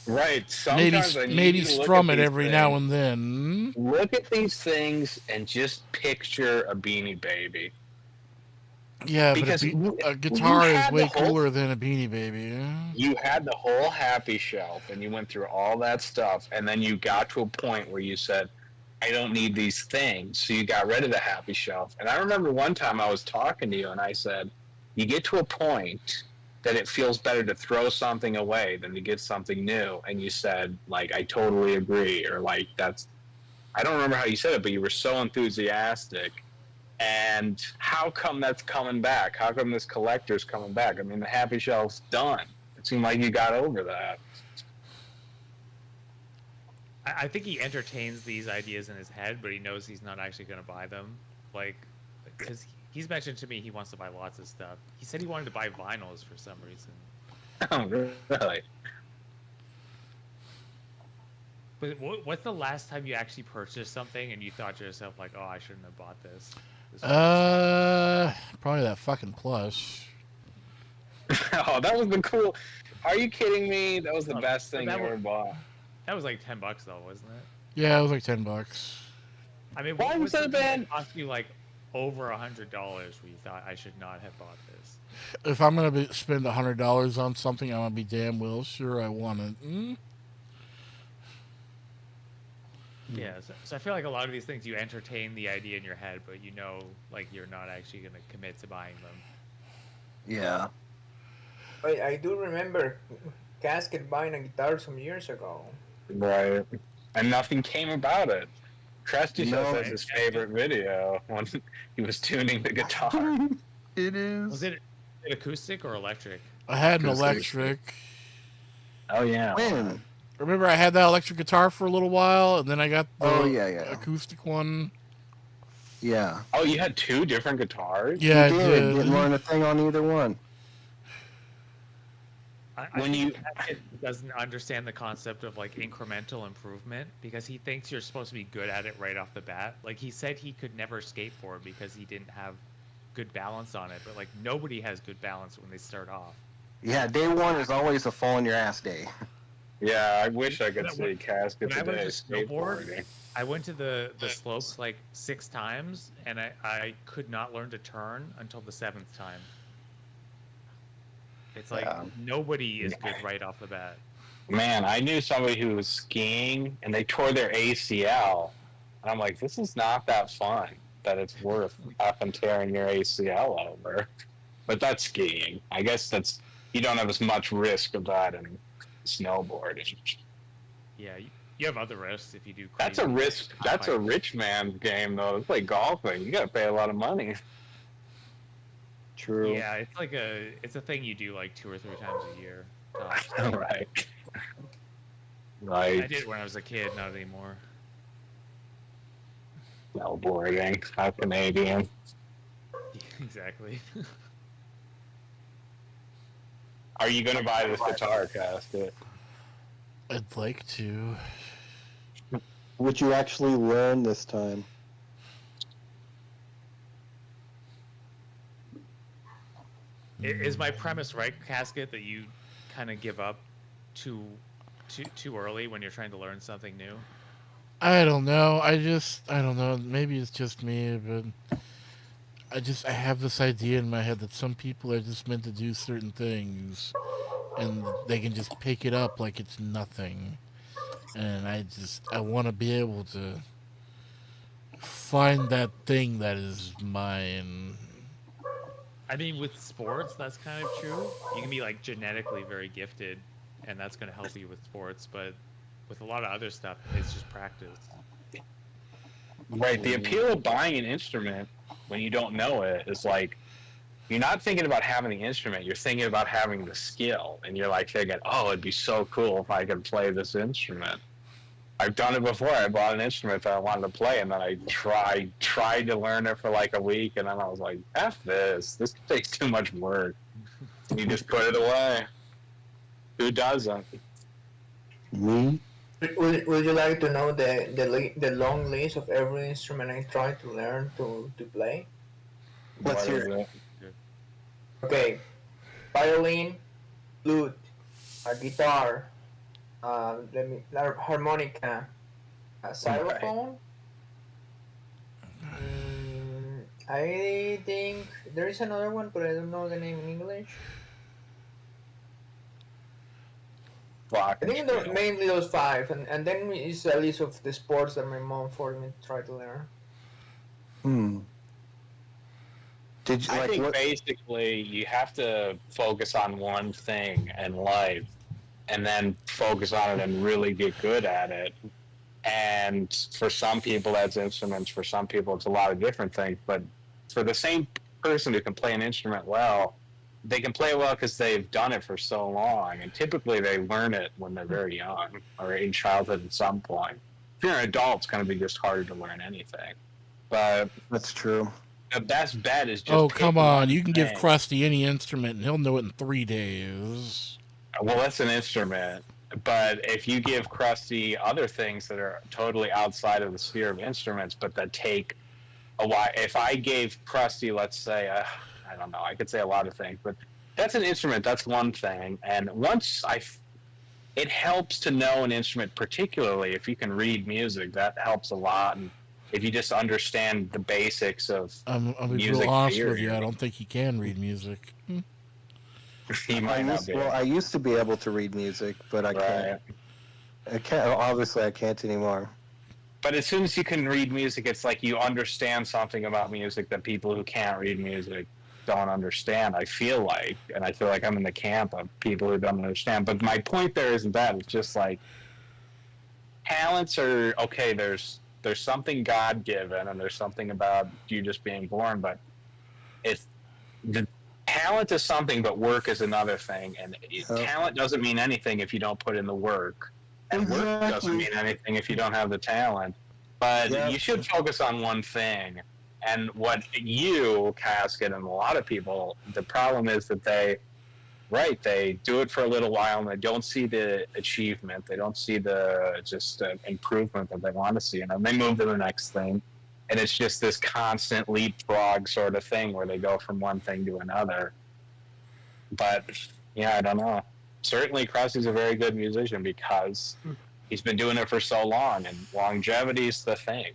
Right. Sometimes I need maybe you to look strum at it these every things. now and then. Look at these things and just picture a Beanie Baby. Yeah, but Because a you guitar is had the way whole cooler than a Beanie Baby. you had the whole happy shelf and you went through all that stuff and then you got to a point where you said, I don't need these things. So you got rid of the happy shelf. And I remember one time I was talking to you and I said, you get to a point that it feels better to throw something away than to get something new. And you said, like, I totally agree. Or like, I don't remember how you said it, but you were so enthusiastic. And how come that's coming back? How come this collector's coming back? I mean, the happy shelf's done. It seemed like you got over that. I think he entertains these ideas in his head, but he knows he's not actually going to buy them. Like, because he's mentioned to me he wants to buy lots of stuff. He said he wanted to buy vinyls for some reason. Oh, really? But what's the last time you actually purchased something and you thought to yourself, like, oh, I shouldn't have bought this? Probably that fucking plush. Oh, that was the cool. Are you kidding me? That was the best thing you ever bought. That was like $10 though, wasn't it? Yeah, it was like $10. I mean, why was that bad? It cost you like over $100 where you thought I should not have bought this. If I'm gonna spend $100 on something, I'm gonna be damn well sure I want it. Yeah, so I feel like a lot of these things you entertain the idea in your head, but you know, like you're not actually going to commit to buying them. Yeah. I do remember Casket buying a guitar some years ago. Right. And nothing came about it. Krusty No, says that's his favorite video when he was tuning the guitar. It is. Was it acoustic or electric? I had an Acoustic. electric. Oh, yeah. When? Remember, I had that electric guitar for a little while, and then I got the yeah. acoustic one. Yeah. Oh, you had two different guitars? Yeah, You I did. did. Didn't learn a thing on either one. I When think Casket doesn't understand the concept of like incremental improvement because he thinks you're supposed to be good at it right off the bat. Like he said he could never skateboard because he didn't have good balance on it, but like nobody has good balance when they start off. Yeah, day one is always a fall on your ass day. Yeah, I wish I could see When Casket I went today to snowboard, skateboarding. I went to the slopes like 6 times, and I could not learn to turn until the 7th time. It's like nobody is good right off the bat. Man, I knew somebody who was skiing and they tore their ACL. And I'm like, this is not that fun that it's worth often tearing your ACL over. But that's skiing. I guess you don't have as much risk of that in snowboarding. Yeah, you have other risks if you do. That's a risk. That's a rich man's game, though. It's like golfing. You got to pay a lot of money. True. Yeah, it's a thing you do like 2 or 3 times a year. Right. Right. I did it when I was a kid, not anymore. Snowboarding. How Canadian. Exactly. Are you going to buy this guitar, Casket? I'd like to. Would you actually learn this time? Is my premise right, Casket, that you kind of give up too early when you're trying to learn something new? I don't know. I don't know. Maybe it's just me, but I have this idea in my head that some people are just meant to do certain things, and they can just pick it up like it's nothing. And I want to be able to find that thing that is mine. I mean, with sports, that's kind of true. You can be like genetically very gifted, and that's going to help you with sports. But with a lot of other stuff, it's just practice. Right. The appeal of buying an instrument when you don't know it is like, you're not thinking about having the instrument. You're thinking about having the skill. And you're like thinking, oh, it'd be so cool if I could play this instrument. I've done it before. I bought an instrument that I wanted to play, and then I tried to learn it for like a week, and then I was like, F this. This takes too much work. And you just put it away. Who doesn't? Me? Would you like to know the long list of every instrument I tried to learn to play? Let's What hear is it. it? Okay, violin, flute, a guitar, harmonica, Right. xylophone. I think there is another one, but I don't know the name in English. I think Glockenspiel. mainly those five, and then is a list of the sports that my mom forced me to try to learn. Hmm. Did you I like think what? basically you have to focus on one thing in life and then focus on it and really get good at it. And for some people, that's instruments. For some people, it's a lot of different things. But for the same person who can play an instrument well, they can play it well because they've done it for so long. And typically, they learn it when they're very young or in childhood at some point. If you're an adult, it's going to be just harder to learn anything. But That's true. the best bet is Oh, just come pick on. one You can give thing. Krusty any instrument and he'll know it in 3 days. Well, that's an instrument. But if you give Krusty other things that are totally outside of the sphere of instruments, but that take a while, if I gave Krusty, let's say, I don't know, I could say a lot of things, but that's an instrument. That's one thing. And it helps to know an instrument, particularly if you can read music. That helps a lot. And if you just understand the basics of I'll be real music honest with theory, you. I I mean, don't think he can read music. he might not be I used to be able to read music, but I can't. right. I can't. Obviously, I can't anymore. But as soon as you can read music, it's like you understand something about music that people who can't read music don't understand. I feel like, and I feel like I'm in the camp of people who don't understand. But my point there isn't that. It's just like talents are okay. There's something God given, and there's something about you just being born. But it's the talent is something, but work is another thing. And talent doesn't mean anything if you don't put in the work, and work doesn't mean anything if you don't have the talent. But you should focus on one thing. And what you, Casket, and a lot of people, the problem is that they do it for a little while and they don't see the achievement. They don't see the just improvement that they want to see. And then they move to the next thing. And it's just this constant leapfrog sort of thing where they go from one thing to another. But, yeah, I don't know. Certainly, Krusty's a very good musician because he's been doing it for so long, and longevity is the thing.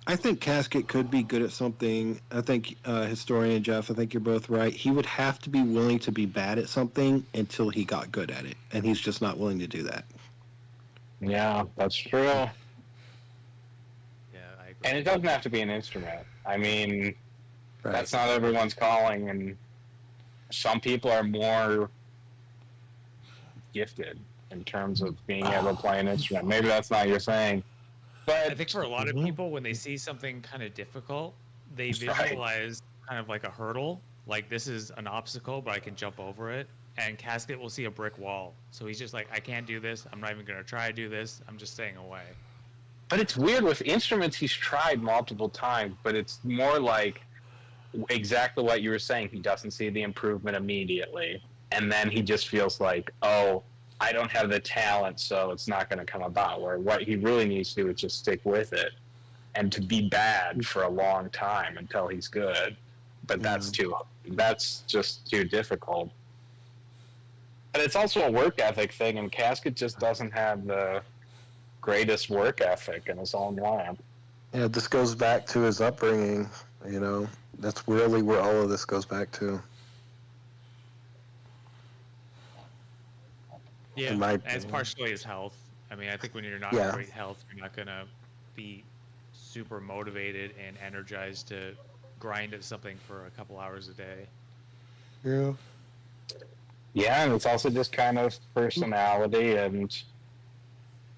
I think Casket could be good at something. I think historian Jeff, I think you're both right. He would have to be willing to be bad at something until he got good at it, and he's just not willing to do that. Yeah, that's true. Yeah, I agree. And it doesn't have to be an instrument. I mean, that's not everyone's calling, and some people are more gifted in terms of being able to play an instrument. Maybe that's not your thing. But I think for a lot of people, when they see something kind of difficult, they visualize kind of like a hurdle. Like, this is an obstacle, but I can jump over it. And Casket will see a brick wall. So he's just like, I can't do this. I'm not even going to try to do this. I'm just staying away. But it's weird with instruments. He's tried multiple times, but it's more like exactly what you were saying. He doesn't see the improvement immediately. And then he just feels like, oh, I don't have the talent, so it's not going to come about. Where what he really needs to do is just stick with it and to be bad for a long time until he's good. But that's just too difficult. But it's also a work ethic thing, and Casket just doesn't have the greatest work ethic in his own life. Yeah, this goes back to his upbringing. You know, that's really where all of this goes back to. Yeah, and it's partially his health. I mean, I think when you're not in great health, you're not going to be super motivated and energized to grind at something for a couple hours a day. Yeah. Yeah, and it's also just kind of personality, and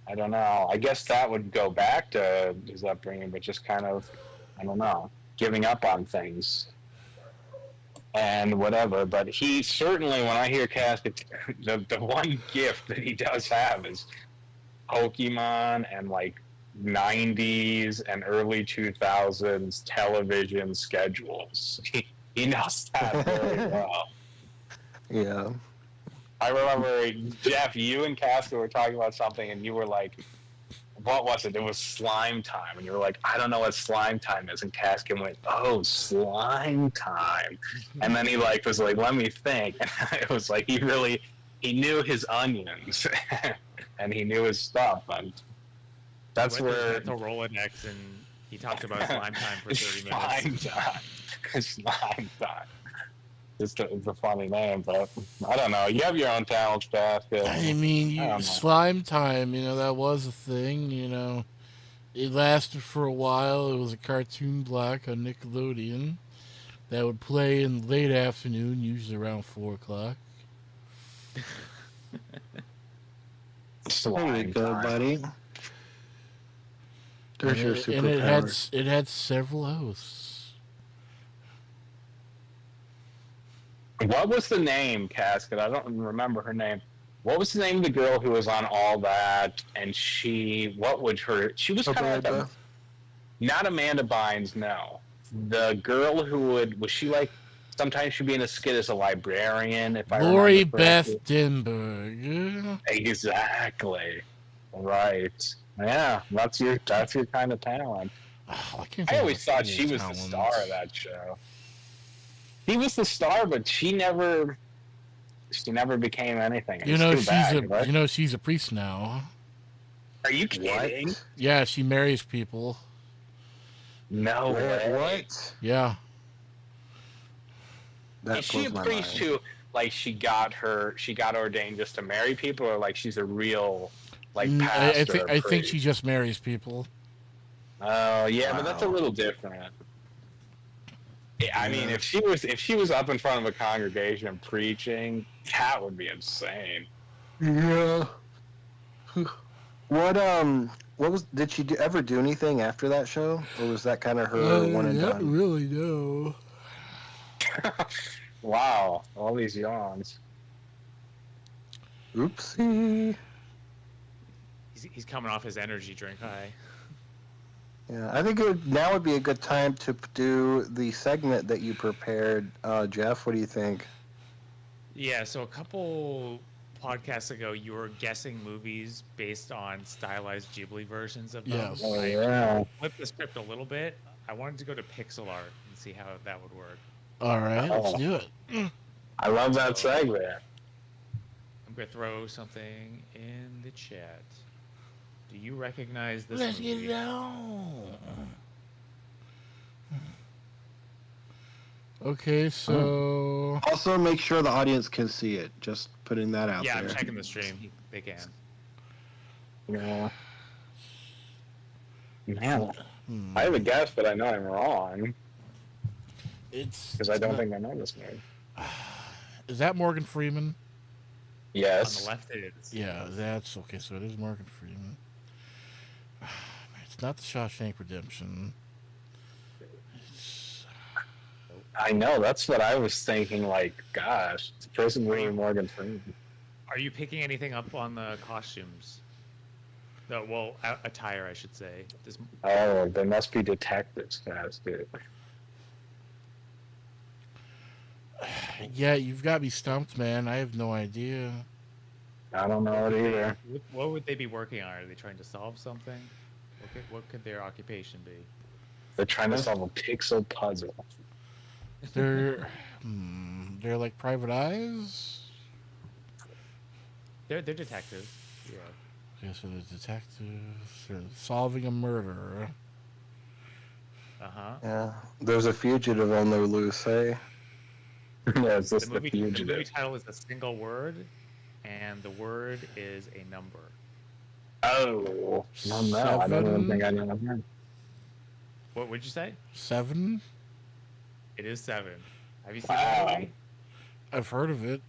I don't know. I guess that would go back to his upbringing, but just kind of, I don't know, giving up on things and whatever. But he certainly, when I hear Casket, the one gift that he does have is Pokemon and like 90s and early 2000s television schedules. He knows that very well. Yeah. I remember, Jeff, you and Casket were talking about something, and you were like, what was it? It was slime time, and you were like, I don't know what slime time is, and Caskin went, oh, slime time, and then he like was like, let me think, and it was like he knew his onions, and he knew his stuff, and that's where mental Rolodex, and he talked about slime time for 30 minutes. Slime time. Slime time. It's a funny name, but I don't know. You have your own talents, Basket. I mean, slime time, that was a thing, It lasted for a while. It was a cartoon block on Nickelodeon that would play in late afternoon, usually around 4 o'clock. There you go, buddy. There's your superpower. And it had several hosts. What was the name, Casket? I don't remember her name. What was the name of the girl who was on All That? And she was kind of like not Amanda Bynes, no. The girl who was she like, sometimes she'd be in a skit as a librarian, if I remember Lori correctly. Beth Denberg. Exactly. Right. Yeah, that's your kind of talent. Oh, I always thought she was the star of that show. He was the star, but she never became anything. She's a priest now. Are you kidding? What? Yeah, she marries people. No way. What? Yeah. That Is she a priest who, like, she got ordained just to marry people, or like she's a real, like, pastor? I think she just marries people. Oh yeah, wow. But that's a little different. I mean, if she was up in front of a congregation preaching, that would be insane. Yeah. Did she ever do anything after that show, or was that kind of her one and done? Really, no. Wow, all these yawns. Oopsie. He's coming off his energy drink high. Yeah, I think now would be a good time to do the segment that you prepared, Jeff. What do you think? Yeah, so a couple podcasts ago, you were guessing movies based on stylized Ghibli versions of them. Yes. Oh, yeah. I flipped the script a little bit. I wanted to go to pixel art and see how that would work. All right, let's do it. I love that segment. I'm going to throw something in the chat. Do you recognize this Let's movie? get it on. Okay, so... Also, make sure the audience can see it. Just putting that out there. Yeah, I'm checking the stream. They can. Yeah. Man, I have a guess, but I know I'm wrong. Because I don't think I know this movie. Is that Morgan Freeman? Yes. On the left it is. Yeah, that's... Okay, so it is Morgan Freeman. It's not the Shawshank Redemption. I know, that's what I was thinking, like, gosh, it's a person reading Morgan Freeman. Are you picking anything up on the costumes? No, well, attire, I should say. Oh, there must be detectives cast, dude. Yeah, you've got me stumped, man. I have no idea. I don't know it either. What would they be working on? Are they trying to solve something? What could their occupation be? They're trying to solve a pixel puzzle. They're like private eyes? They're detectives. Yeah. Okay, so the detectives are solving a murder. Uh-huh. Yeah. There's a fugitive on the loose, eh? Yeah, it's just the movie fugitive. title is a single word, and the word is a number. Oh, no, I don't even think I know that. What would you say? 7? It is 7. Have you seen that movie? I've heard of it.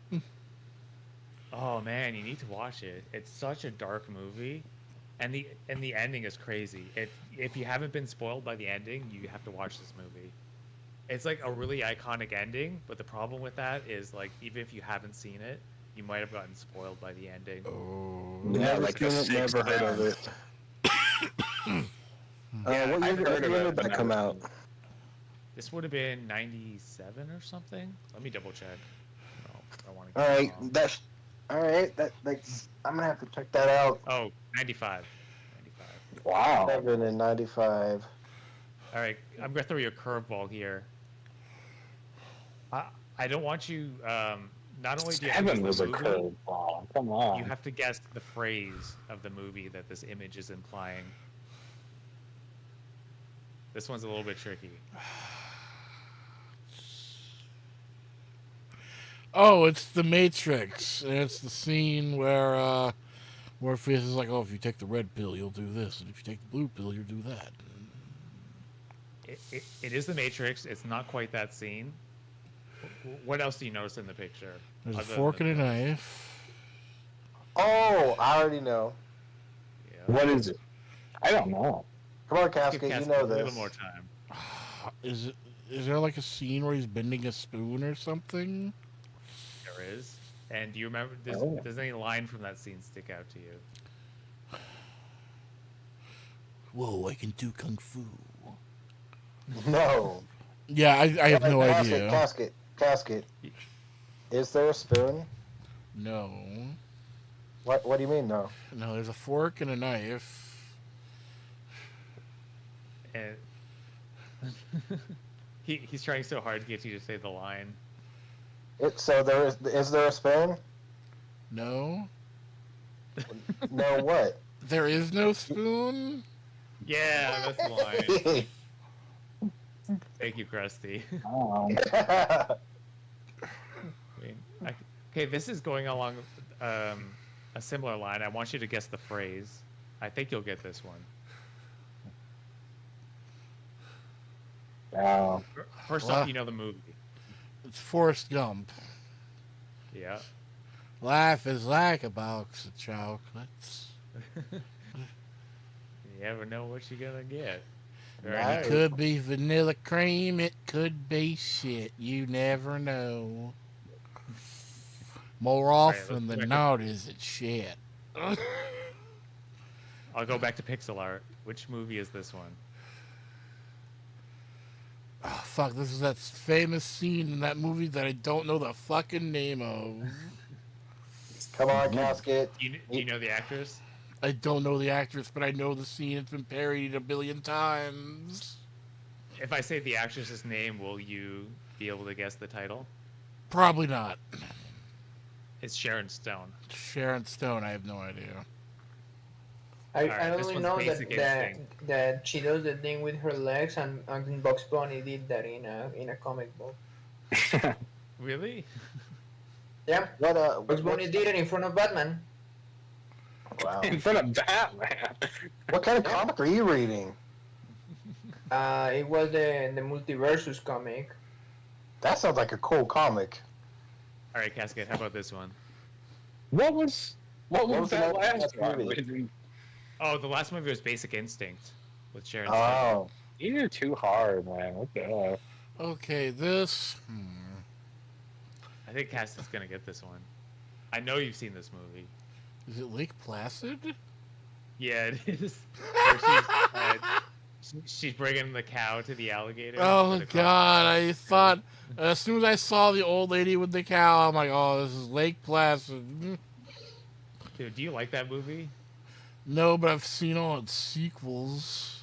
Oh man, you need to watch it. It's such a dark movie, and the ending is crazy. If you haven't been spoiled by the ending, you have to watch this movie. It's like a really iconic ending, but the problem with that is, like, even if you haven't seen it, you might have gotten spoiled by the ending. Oh. Yeah, like never heard of it. What year did that come out? This would have been 97 or something. Let me double check. No, I want to. All right, I'm gonna have to check that out. Oh, 95. 95. Wow. 7 and 95. All right, I'm gonna throw you a curveball here. I don't want you. Not only do you have to Seven guess was the a movie, curveball. Come you on. have to guess the phrase of the movie that this image is implying. This one's a little bit tricky. Oh, it's the Matrix. And it's the scene where Morpheus is like, "Oh, if you take the red pill, you'll do this, and if you take the blue pill, you'll do that." It is the Matrix. It's not quite that scene. What else do you notice in the picture? There's a other than fork the and a pills? knife. Oh, I already know. Yeah. What is it? I don't know. Come on, Give Casket, you Casper know a little this. more time. Is there like a scene where he's bending a spoon or something? There is. And do you remember? Oh. Does any line from that scene stick out to you? Whoa, I can do kung fu. No. Yeah, I have no idea. Casket. Is there a spoon? No. What do you mean, no? No, there's a fork and a knife. And he's trying so hard to get you to say the line. So is there a spoon? No. No, what? There is no spoon? Yeah, that's the line. Thank you, Krusty. Okay, this is going along a similar line. I want you to guess the phrase. I think you'll get this one. First off, you know the movie. It's Forrest Gump. Yeah. Life is like a box of chocolates. You never know what you're gonna get. It could be vanilla cream, it could be shit. You never know. More often than not, is it shit? I'll go back to pixel art. Which movie is this one? Oh, fuck, this is that famous scene in that movie that I don't know the fucking name of. Come on, Casket. Do you know the actress? I don't know the actress, but I know the scene. It's been parodied a billion times. If I say the actress's name, will you be able to guess the title? Probably not. It's Sharon Stone. Sharon Stone, I have no idea. I only know that she does the thing with her legs, and Bugs Bunny did that in a comic book. Really? Yeah. Bugs Bunny did it in front of Batman. Wow. In front of Batman. What kind of comic are you reading? It was the Multiversus comic. That sounds like a cool comic. All right, Cascade. How about this one? What was that last movie? one? Oh, the last movie was Basic Instinct with Sharon Stone. Oh. These are too hard, man. What the hell? Okay, this... I think Cass is gonna get this one. I know you've seen this movie. Is it Lake Placid? Yeah, it is. She's bringing the cow to the alligator. Oh, God, I thought... As soon as I saw the old lady with the cow, I'm like, oh, this is Lake Placid. Dude, do you like that movie? No, but I've seen all its sequels.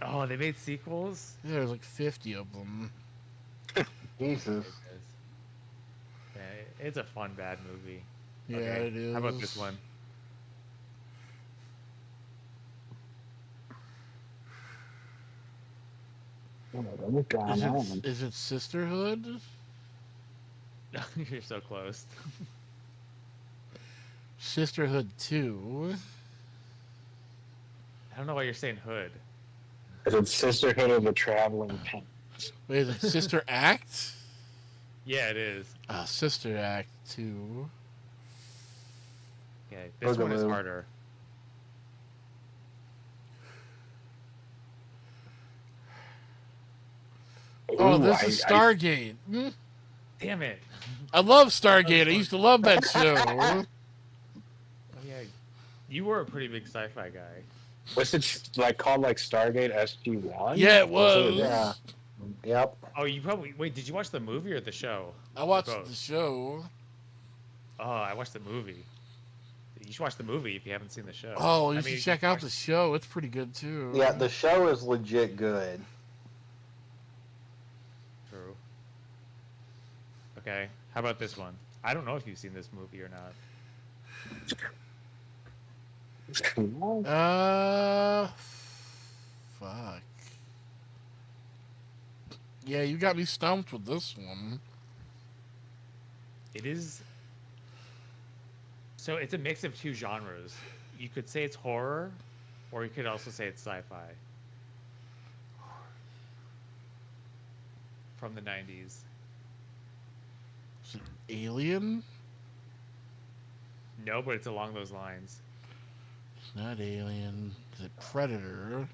Oh, they made sequels? Yeah, there's like 50 of them. Jesus. Yeah, it's a fun, bad movie. Yeah, Okay, it is. How about this one? Is it Sisterhood? You're so close. Sisterhood 2. I don't know why you're saying hood. Is it Sisterhood of the Traveling Pants? Wait, is it Sister Act? Yeah, it is. Sister Act 2. Okay, this one is harder. Oh, this is Stargate. Damn it. I love Stargate. I used to love that show. Oh, yeah. You were a pretty big sci-fi guy. Was it called Stargate SG-1? Yeah, it was. Yeah. Yep. Oh, you probably... Wait, did you watch the movie or the show? I watched the show. Oh, I watched the movie. You should watch the movie if you haven't seen the show. Oh, you should check out the show. It's pretty good too. Yeah, the show is legit good. True. Okay, how about this one? I don't know if you've seen this movie or not. Fuck. Yeah, you got me stumped with this one. It is. So it's a mix of two genres. You could say it's horror, or you could also say it's sci-fi. From the 90s. Is it Alien? No, but it's along those lines. It's not Alien. Is it Predator?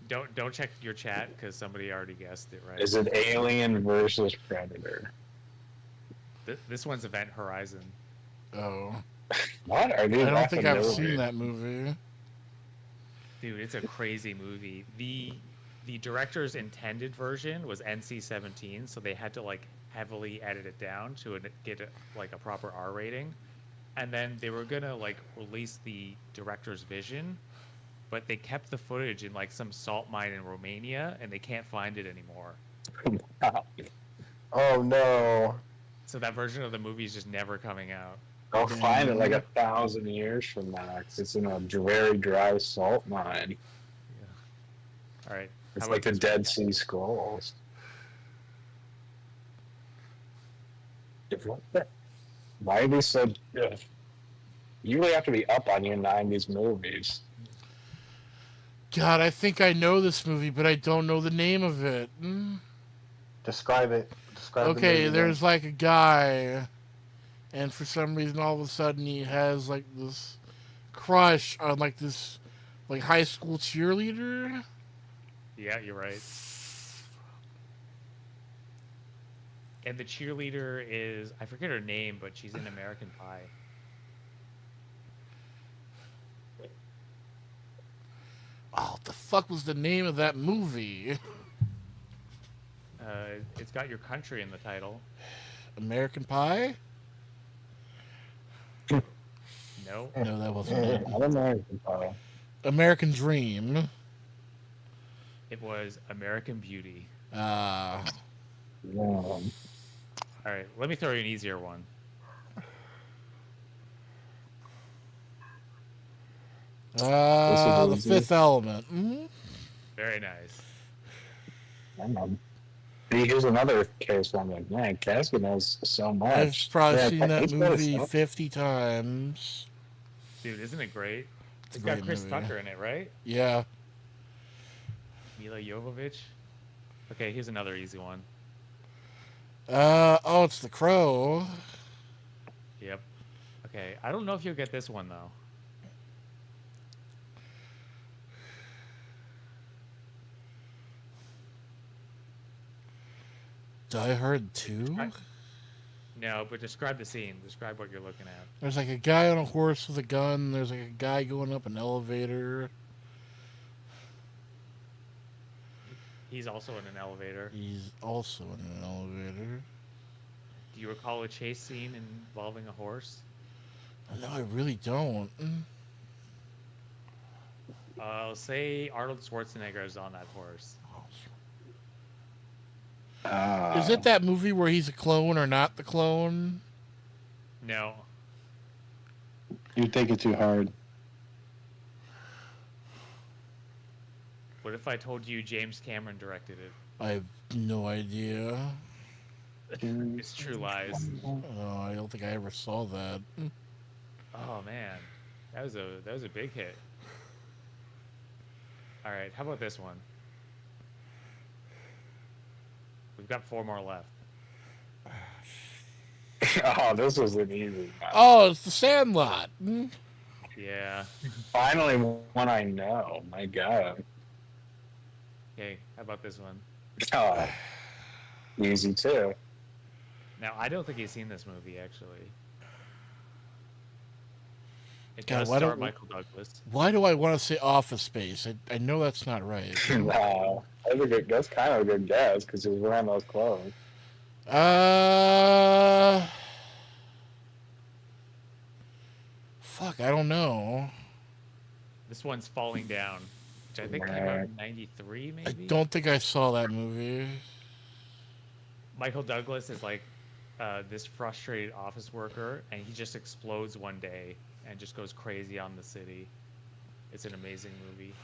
Don't check your chat because somebody already guessed it, right? Is it Alien versus Predator? This one's Event Horizon. Oh. What are these? I don't think I've seen that movie. Dude, it's a crazy movie. The director's intended version was NC-17, so they had to like heavily edit it down to get like a proper R rating. And then they were gonna like release the director's vision, but they kept the footage in like some salt mine in Romania, and they can't find it anymore. Oh no! So that version of the movie is just never coming out. I'll find it like 1,000 years from now. 'Cause it's in a very dry salt mine. Yeah. All right. It's like the Dead Sea Scrolls. Why are these so? You really have to be up on your 90s movies. God, I think I know this movie, but I don't know the name of it. Describe it. Okay, there's like a guy, and for some reason, all of a sudden, he has like this crush on like this like high school cheerleader. Yeah, you're right. And the cheerleader is, I forget her name, but she's in American Pie. Oh, what the fuck was the name of that movie? It's got your country in the title. American Pie? No. No, that wasn't it. American Pie. American Dream. It was American Beauty. Yeah. All right, let me throw you an easier one. The Fifth Element. Mm-hmm. Very nice. Here's another case where I'm like, man, Casket knows so much. I've probably seen that movie 50 times. Dude, isn't it great? It's got Chris Tucker in it, right? Yeah. Mila Jovovich. Okay, here's another easy one. It's The Crow. Yep. Okay, I don't know if you'll get this one though. Die Hard 2? No, but describe the scene. Describe what you're looking at. There's like a guy on a horse with a gun. There's like a guy going up an elevator. He's also in an elevator. He's also in an elevator. Do you recall a chase scene involving a horse? No, I really don't. Say Arnold Schwarzenegger is on that horse. Is it that movie where he's a clone or not the clone? No. You're thinking too hard. What if I told you James Cameron directed it? I have no idea. It's True Lies. Oh, I don't think I ever saw that. Oh man, that was a big hit. All right, how about this one? We've got 4 more left. Oh, this was an easy one. Oh, it's The Sandlot. Yeah. Finally, one I know. My God. Okay, how about this one? Oh, easy too. Now, I don't think you've seen this movie, actually. It God, does star Michael Douglas. Why do I want to say Office Space? I know that's not right. No, that's kind of a good guess because he was wearing those clothes. Fuck, I don't know. This one's Falling Down, which I think came out in '93, maybe. I don't think I saw that movie. Michael Douglas is like this frustrated office worker, and he just explodes one day and just goes crazy on the city. It's an amazing movie.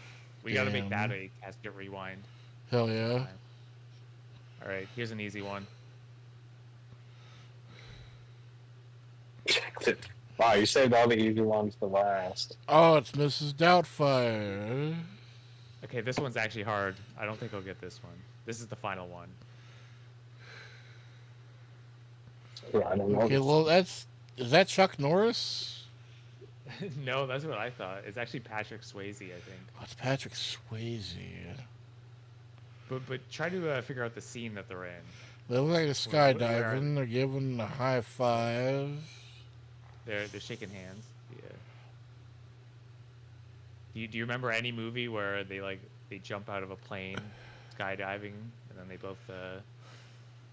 We got to make that a Casket Rewind. Hell yeah. All right, here's an easy one. Wow, you saved all the easy ones for last. Oh, it's Mrs. Doubtfire. Okay, this one's actually hard. I don't think I'll get this one. This is the final one. Yeah, I don't know. Okay, well, is that Chuck Norris? No, that's what I thought. It's actually Patrick Swayze, I think. Oh, it's Patrick Swayze. But try to figure out the scene that they're in. They look like they're skydiving. They're giving a high five. They're shaking hands. Yeah. Do you remember any movie where they jump out of a plane, skydiving, and then they both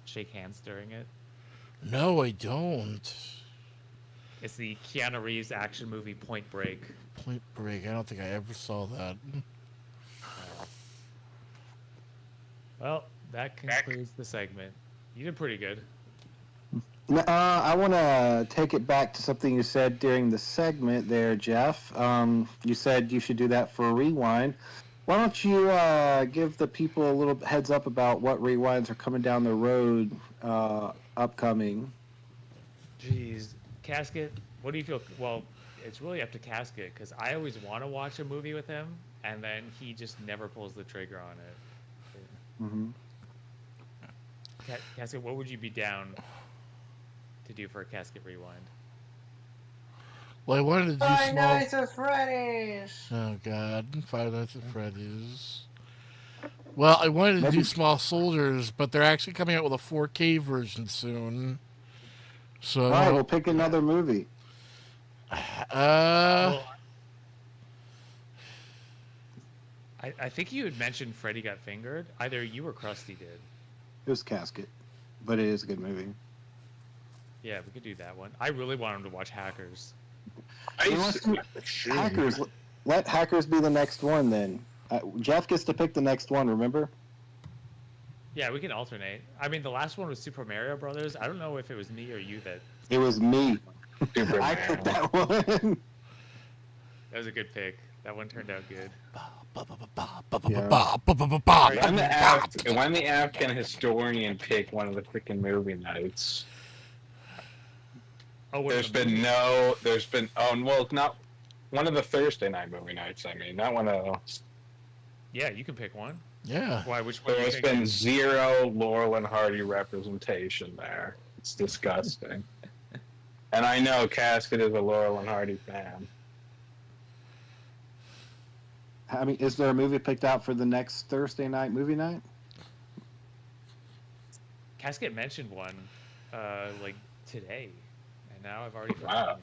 shake hands during it? No, I don't. It's the Keanu Reeves action movie Point Break. Point Break. I don't think I ever saw that. Well, that concludes the segment. You did pretty good. I want to take it back to something you said during the segment there, Jeff. You said you should do that for a rewind. Why don't you give the people a little heads up about what rewinds are coming down the road upcoming? Jeez. Casket, what do you feel? Well, it's really up to Casket, because I always want to watch a movie with him, and then he just never pulls the trigger on it. Mm-hmm. Casket, what would you be down to do for a Casket Rewind? Well, I wanted to do Five Nights at Freddy's. Oh, God. Five Nights at Freddy's. Well, I wanted to do Small Soldiers, but they're actually coming out with a 4K version soon. So, all right, we'll pick another movie. I think you had mentioned Freddy Got Fingered. Either you or Krusty did. It was Casket, but it is a good movie. Yeah, we could do that one. I really want him to watch Hackers. Hackers. Let Hackers be the next one then. Jeff gets to pick the next one, remember? Yeah, we can alternate. I mean, the last one was Super Mario Brothers. I don't know if it was me or you that... It was me. I picked that one. That was a good pick. That one turned out good. When the African historian picked one of the freaking movie nights. There's been not one of the Thursday night movie nights. I mean, not one of those. Yeah, you can pick one. Yeah. Why? Which one? There's been zero Laurel and Hardy representation there. It's disgusting. And I know Casket is a Laurel and Hardy fan. I mean, is there a movie picked out for the next Thursday night movie night? Casket mentioned one, today, and now I've already forgotten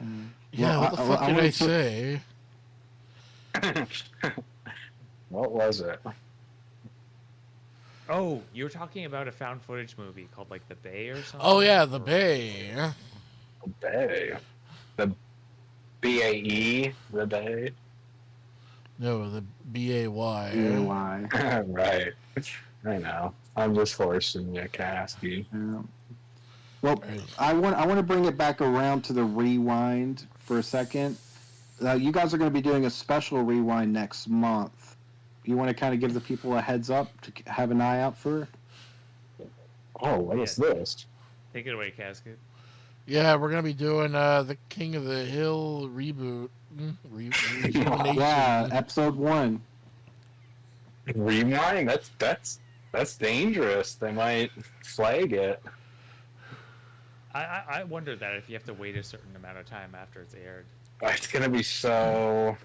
it. Yeah, what the fuck did I say? What was it? Oh, you were talking about a found footage movie called The Bay or something? Oh yeah, The Bay. The Bay. The BAE, The Bay. No, the BAY. BAY. Right. I know. I'm just forcing you, Casky. Yeah. Well, I want to bring it back around to the rewind for a second. You guys are going to be doing a special rewind next month. You want to kind of give the people a heads up to have an eye out for? Oh, what is this? Take it away, Casket. Yeah, we're going to be doing the King of the Hill reboot. Yeah, episode 1. Rewind? That's dangerous. They might flag it. I wonder that if you have to wait a certain amount of time after it's aired. It's gonna be so.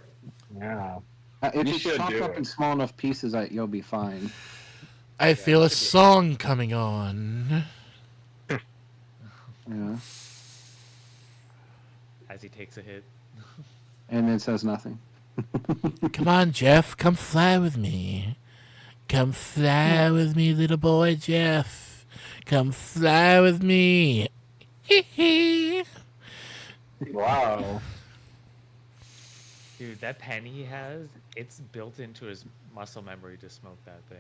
Yeah. If you chop up in small enough pieces, you'll be fine. I feel a song coming on. Yeah. As he takes a hit. And then says nothing. Come on, Jeff. Come fly with me. Come fly with me, little boy Jeff. Come fly with me. Wow. Dude, that pen he has, it's built into his muscle memory to smoke that thing.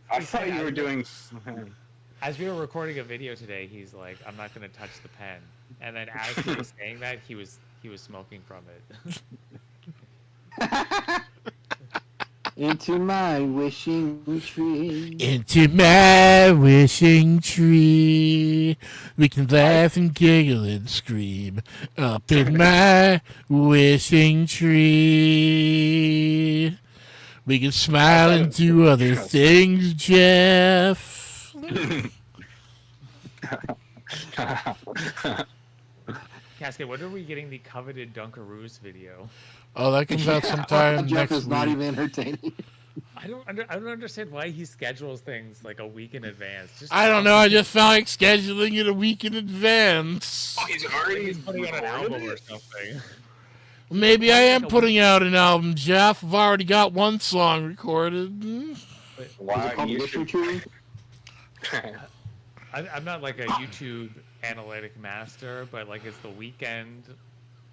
I thought you were doing. As we were recording a video today, he's like, "I'm not gonna touch the pen," and then as he was saying that, he was smoking from it. Into my wishing tree. Into my wishing tree. We can laugh and giggle and scream up in my wishing tree. We can smile and do other things, Jeff. Casket, when are we getting the coveted Dunkaroos video? Oh, that comes out sometime Jeff next is week. not even entertaining. I don't understand why he schedules things like a week in advance. I don't know. I just felt like scheduling it a week in advance. Oh, he's already putting out an album or something. Maybe I am putting out an album, Jeff. I've already got one song recorded. Wow, you should... I'm not like a YouTube analytic master, but like it's the weekend.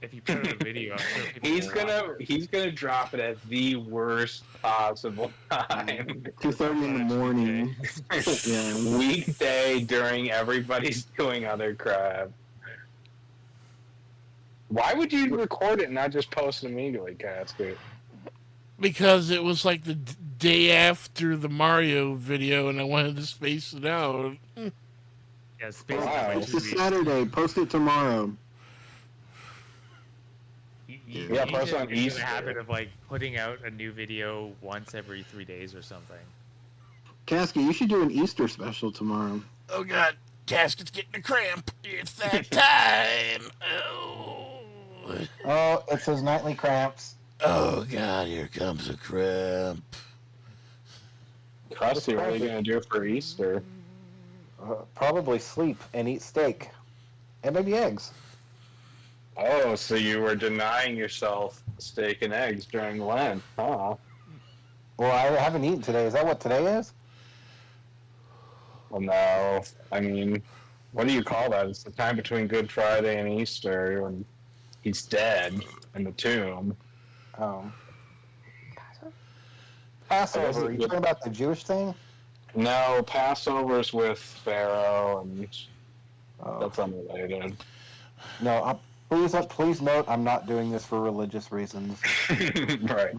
If you put out a video, I'm sure people he's gonna drop it at the worst possible time. 2:30 in the morning. Yeah. Weekday during everybody's doing other crap. Why would you record it and not just post it immediately, Casket? Because it was like the day after the Mario video, and I wanted to space it out. Yeah, space wow. It's a Saturday. Post it tomorrow. You post on Easter. The habit of like putting out a new video once every 3 days or something. Casket, you should do an Easter special tomorrow. Oh God, Casket's getting a cramp. It's that time. Oh, it's his nightly cramps. Oh God, here comes a cramp. Krusty, what are you gonna do for Easter? Probably sleep and eat steak, and maybe eggs. Oh, so you were denying yourself steak and eggs during Lent, huh? Well, I haven't eaten today. Is that what today is? Well, no. I mean, what do you call that? It's the time between Good Friday and Easter when he's dead in the tomb. Passover. Are you talking about the Jewish thing? No, Passover's with Pharaoh, and that's unrelated. No, please note, I'm not doing this for religious reasons. Right.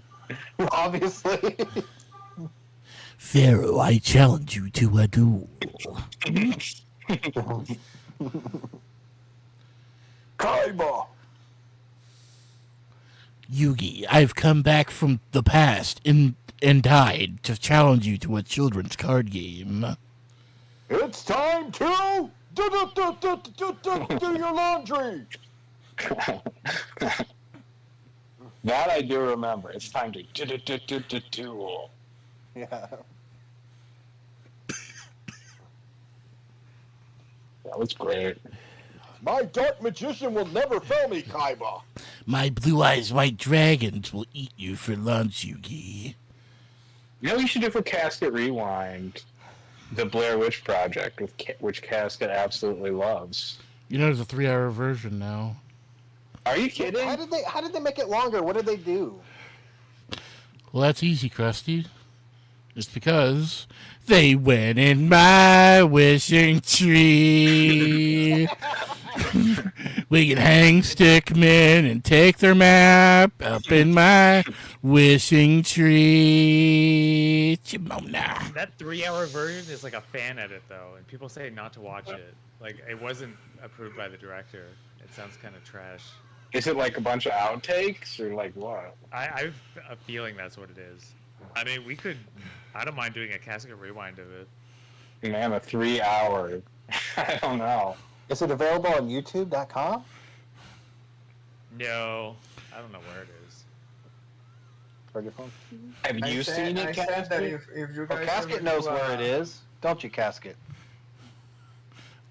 Obviously. Pharaoh, I challenge you to a duel. Kaiba! Yugi, I've come back from the past and died to challenge you to a children's card game. It's time to do your laundry! That I do remember. It's time to duel. Yeah. That was great. My dark magician will never fail me, Kaiba. My blue eyes white dragons will eat you for lunch, Yugi. You know what you should do for Casket Rewind? The Blair Witch Project, which Casket absolutely loves. You know there's a 3-hour version now. Are you kidding? How did they make it longer? What did they do? Well, that's easy, Krusty. It's because they went in my wishing tree. We can hang stickmen and take their map up in my wishing tree. Chimona. That 3-hour version is like a fan edit though, and people say not to watch it. Like it wasn't approved by the director. It sounds kind of trash. Is it like a bunch of outtakes or like what? I've a feeling that's what it is. I mean, I don't mind doing a Casket rewind of it. Man, a 3-hour. I don't know. Is it available on YouTube.com? No, I don't know where it is. Have you seen it, Casket? If you guys Casket knows where it is, don't you, Casket?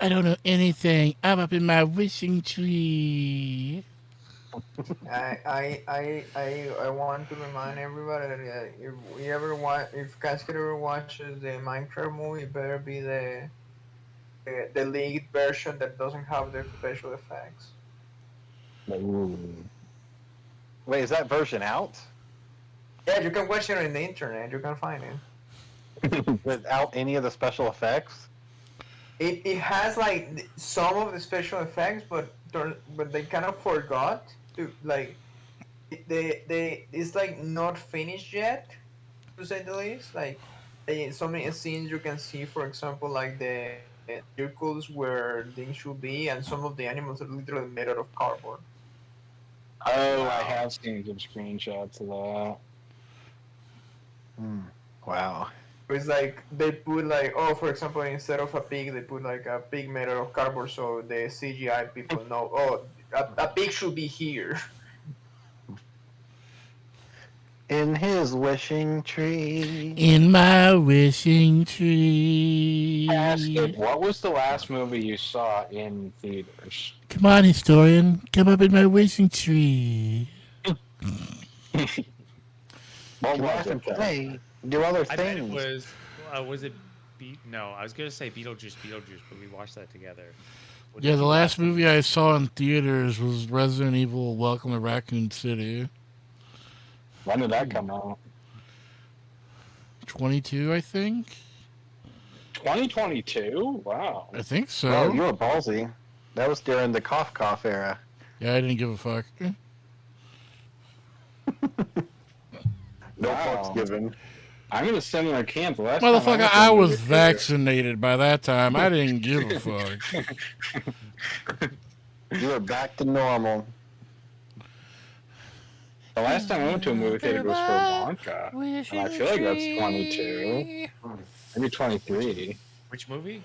I don't know anything. I'm up in my wishing tree. I want to remind everybody that if Casket ever watches the Minecraft movie, it better be the the leaked version that doesn't have the special effects. Ooh. Wait, is that version out? Yeah, you can watch it on the internet. You can find it without any of the special effects? It has like some of the special effects, but they kind of forgot to like they it's like not finished yet, to say the least. Like so many scenes you can see, for example, like the circles where things should be, and some of the animals are literally made out of cardboard. Oh, Wow. I have seen some screenshots of that. Wow. It's like they put like, oh, for example, instead of a pig, they put like a pig made out of cardboard, so the CGI people know, oh, a pig should be here. In his wishing tree. In my wishing tree. Casket, what was the last movie you saw in theaters? Come on, historian. Come up in my wishing tree. What Come was back it? and play. Do other I bet it things. was it no, I was gonna say Beetlejuice, but we watched that together. Yeah, the last movie I saw in theaters was Resident Evil Welcome to Raccoon City. When did that come out? 22, I think? 2022? Wow. I think so. Oh, you were ballsy. That was during the cough era. Yeah, I didn't give a fuck. No Wow. fucks given. I'm in a similar camp. The last time Motherfucker, to I a was movie theater- vaccinated by that time. I didn't give a fuck. You were back to normal. The last time I went to a movie theater was for Wonka. And I feel like that's 22. Maybe 23. Which movie?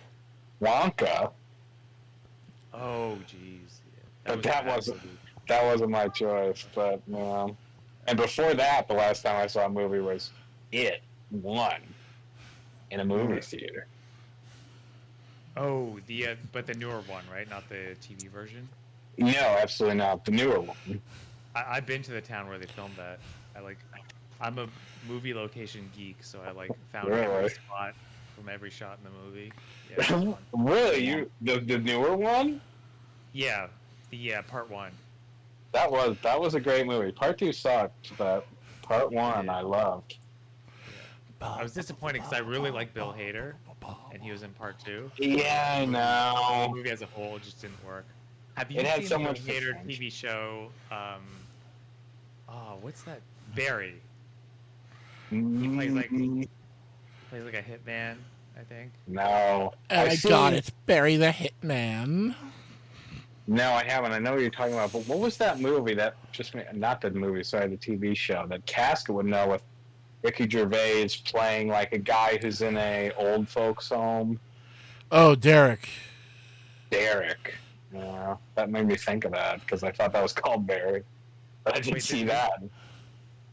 Wonka. Oh, jeez. Yeah. But that wasn't my choice. But and before that, the last time I saw a movie was It 1 in a movie theater. Oh, but the newer one, right? Not the TV version. No, absolutely not. The newer one. I've been to the town where they filmed that. I'm a movie location geek, so I found every Really? spot from every shot in the movie. Yeah, it was fun. Really? The newer one? Yeah, the part 1. That was a great movie. Part 2 sucked, but part 1 I loved. I was disappointed because I really like Bill Hader, and he was in part 2. Yeah, I The know. movie as a whole just didn't work. Have you It had seen so the much Bill Hader potential. TV show? What's that? Barry. plays like- Plays like a hitman, I think. No. I got it. Barry the Hitman. No, I haven't. I know what you're talking about, but what was that movie that just made, not the movie, sorry, the TV show that Casket would know with Ricky Gervais playing like a guy who's in a old folks home? Oh, Derek. Derek. Yeah, that made me think of that because I thought that was called Barry, but I didn't Wait, see this- that.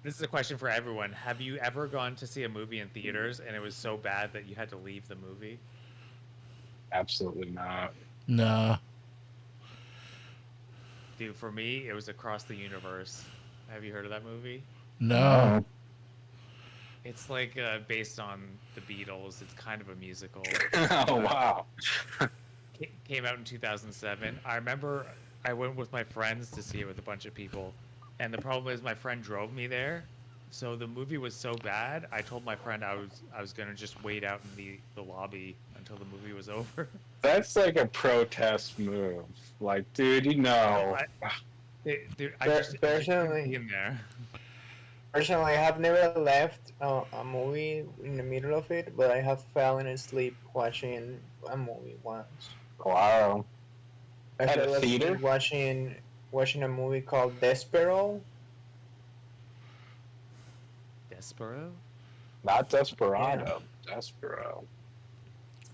This is a question for everyone. Have you ever gone to see a movie in theaters and it was so bad that you had to leave the movie? Absolutely not. Nah. Dude, for me, it was Across the Universe. Have you heard of that movie? No. It's based on the Beatles. It's kind of a musical. Oh wow. Came out in 2007. I remember I went with my friends to see it with a bunch of people, and the problem is my friend drove me there. So the movie was so bad. I told my friend I was gonna just wait out in the lobby until the movie was over. That's like a protest move. Like, dude, you know. Dude, I just Personally- couldn't be in there. Personally, I have never left a movie in the middle of it, but I have fallen asleep watching a movie once. Wow. I At a fell asleep theater? watching a movie called Despero. Despero? Not Desperado. Despero.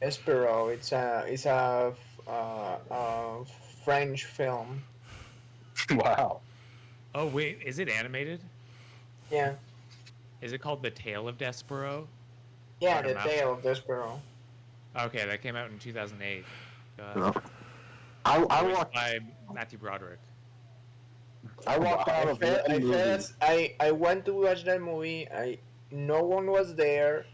Despero. It's a French film. Wow. Oh wait, is it animated? Yeah, Is it called The Tale of Despero? yeah, What The about- Tale of Despero. Okay, that came out in 2008. I Voiced walked. by Matthew Broderick. I walked out of that movie. I went to watch that movie. No one was there.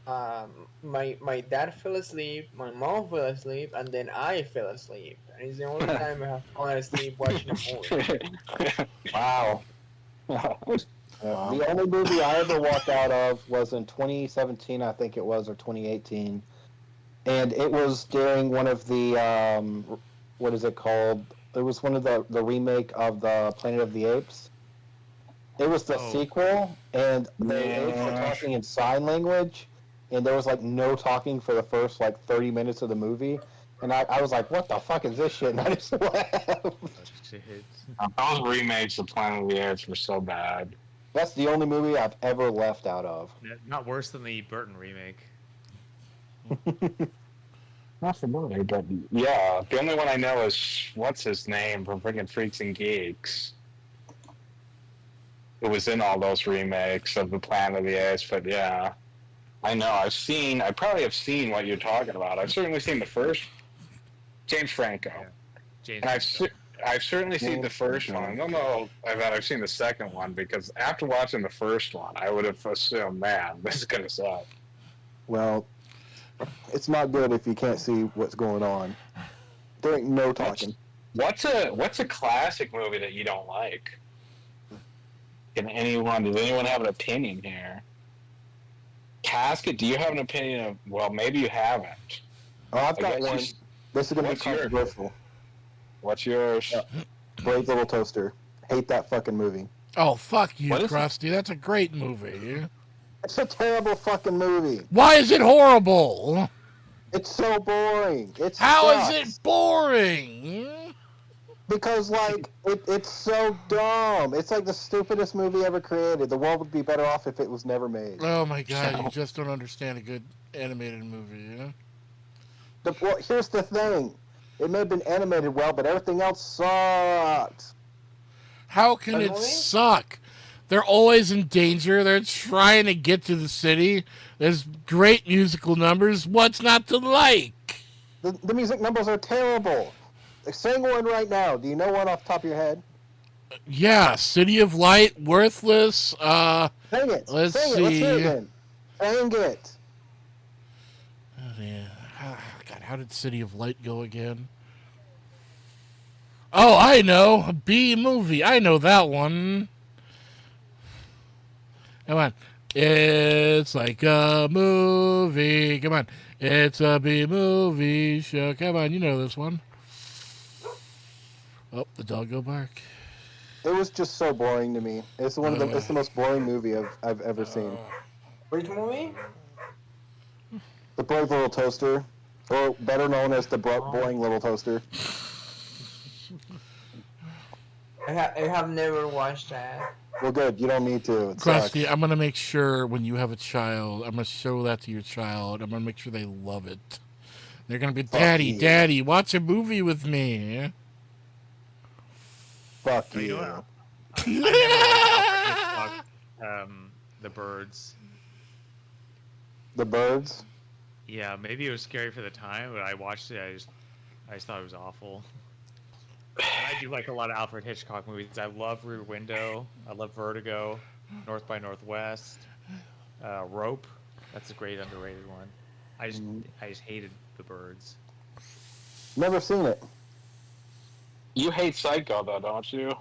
my dad fell asleep, my mom fell asleep, and then I fell asleep. And it's the only time I have fallen asleep watching a movie. Wow. The only movie I ever walked out of was in 2017, I think it was, or 2018, and it was during one of the what is it called? It was one of the remake of the Planet of the Apes. It was the Oh. sequel, and the apes were talking in sign language, and there was like no talking for the first like 30 minutes of the movie. And I was like, what the fuck is this shit? And I just left. Oh, shit. Those remakes of Planet of the Apes were so bad. That's the only movie I've ever left out of. Not worse than the Burton remake. Not familiar, but yeah, the only one I know is what's his name from freaking Freaks and Geeks. It was in all those remakes of the Planet of the Apes, but yeah, I know. I probably have seen what you're talking about. I've certainly seen the first, James Franco, Yeah. James and I've certainly seen the first one. I don't know that I've seen the second one because after watching the first one, I would have assumed, man, this is gonna suck. Well, it's not good if you can't see what's going on. There ain't no talking. What's a classic movie that you don't like? Does anyone have an opinion here? Casket, do you have an opinion of? Well, maybe you haven't. Oh, I've got one. This is gonna be What's yours? controversial. What's yours? Brave Little Toaster. Hate that fucking movie. Oh, fuck you, What is it? Krusty. That's a great movie. It's a terrible fucking movie. Why is it horrible? It's so boring. How is it boring? Because, like, it's so dumb. It's like the stupidest movie ever created. The world would be better off if it was never made. Oh my god, you just don't understand a good animated movie, you know? Well, here's the thing. It may have been animated well, but everything else sucked. How can it suck? They're always in danger. They're trying to get to the city. There's great musical numbers. What's not to like? The music numbers are terrible. Sing one right now. Do you know one off the top of your head? Yeah, City of Light, Worthless. Sing it. Let's Sing see. it. Let's hear it then. Sing it. Oh, man. God, how did City of Light go again? Oh, I know. B movie. I know that one. Come on. It's like a movie. Come on. It's a B movie show. Come on, you know this one. Oh, the dog go bark. It was just so boring to me. It's it's the most boring movie I've ever seen. Which movie? The Brave Little Toaster, or better known as the Boring Little Toaster. I have never watched that. Well, good. You don't need to. It Krusty, sucks. I'm going to make sure when you have a child, I'm going to show that to your child. I'm going to make sure they love it. They're going to be, Daddy, you. Daddy, watch a movie with me. Fuck You you. know I never liked Alfred Hitchcock, The Birds. The Birds. Yeah, maybe it was scary for the time, but I watched it. I just thought it was awful. And I do like a lot of Alfred Hitchcock movies. I love Rear Window. I love Vertigo, North by Northwest, Rope. That's a great underrated one. I just hated The Birds. Never seen it. You hate Psycho, though, don't you?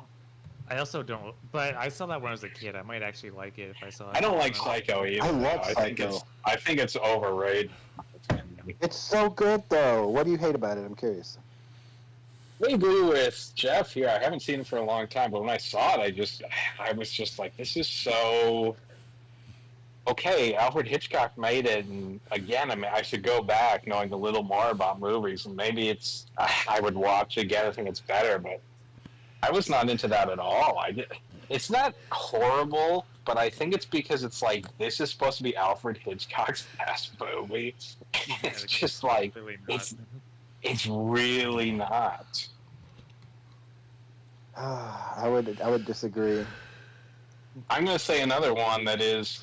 I also don't, but I saw that when I was a kid. I might actually like it if I saw it. I don't like Psycho either. I love Psycho. I think it's overrated. It's so good though. What do you hate about it? I'm curious. I agree with Jeff here. I haven't seen it for a long time, but when I saw it, I was just like, this is so okay. Alfred Hitchcock made it, and again, I mean, I should go back knowing a little more about movies, and maybe I would watch it again. I think it's better, but I was not into that at all. It's not horrible, but I think it's because it's like this is supposed to be Alfred Hitchcock's best movie. It's just like Really not. it's really not. I would disagree. I'm going to say another one that is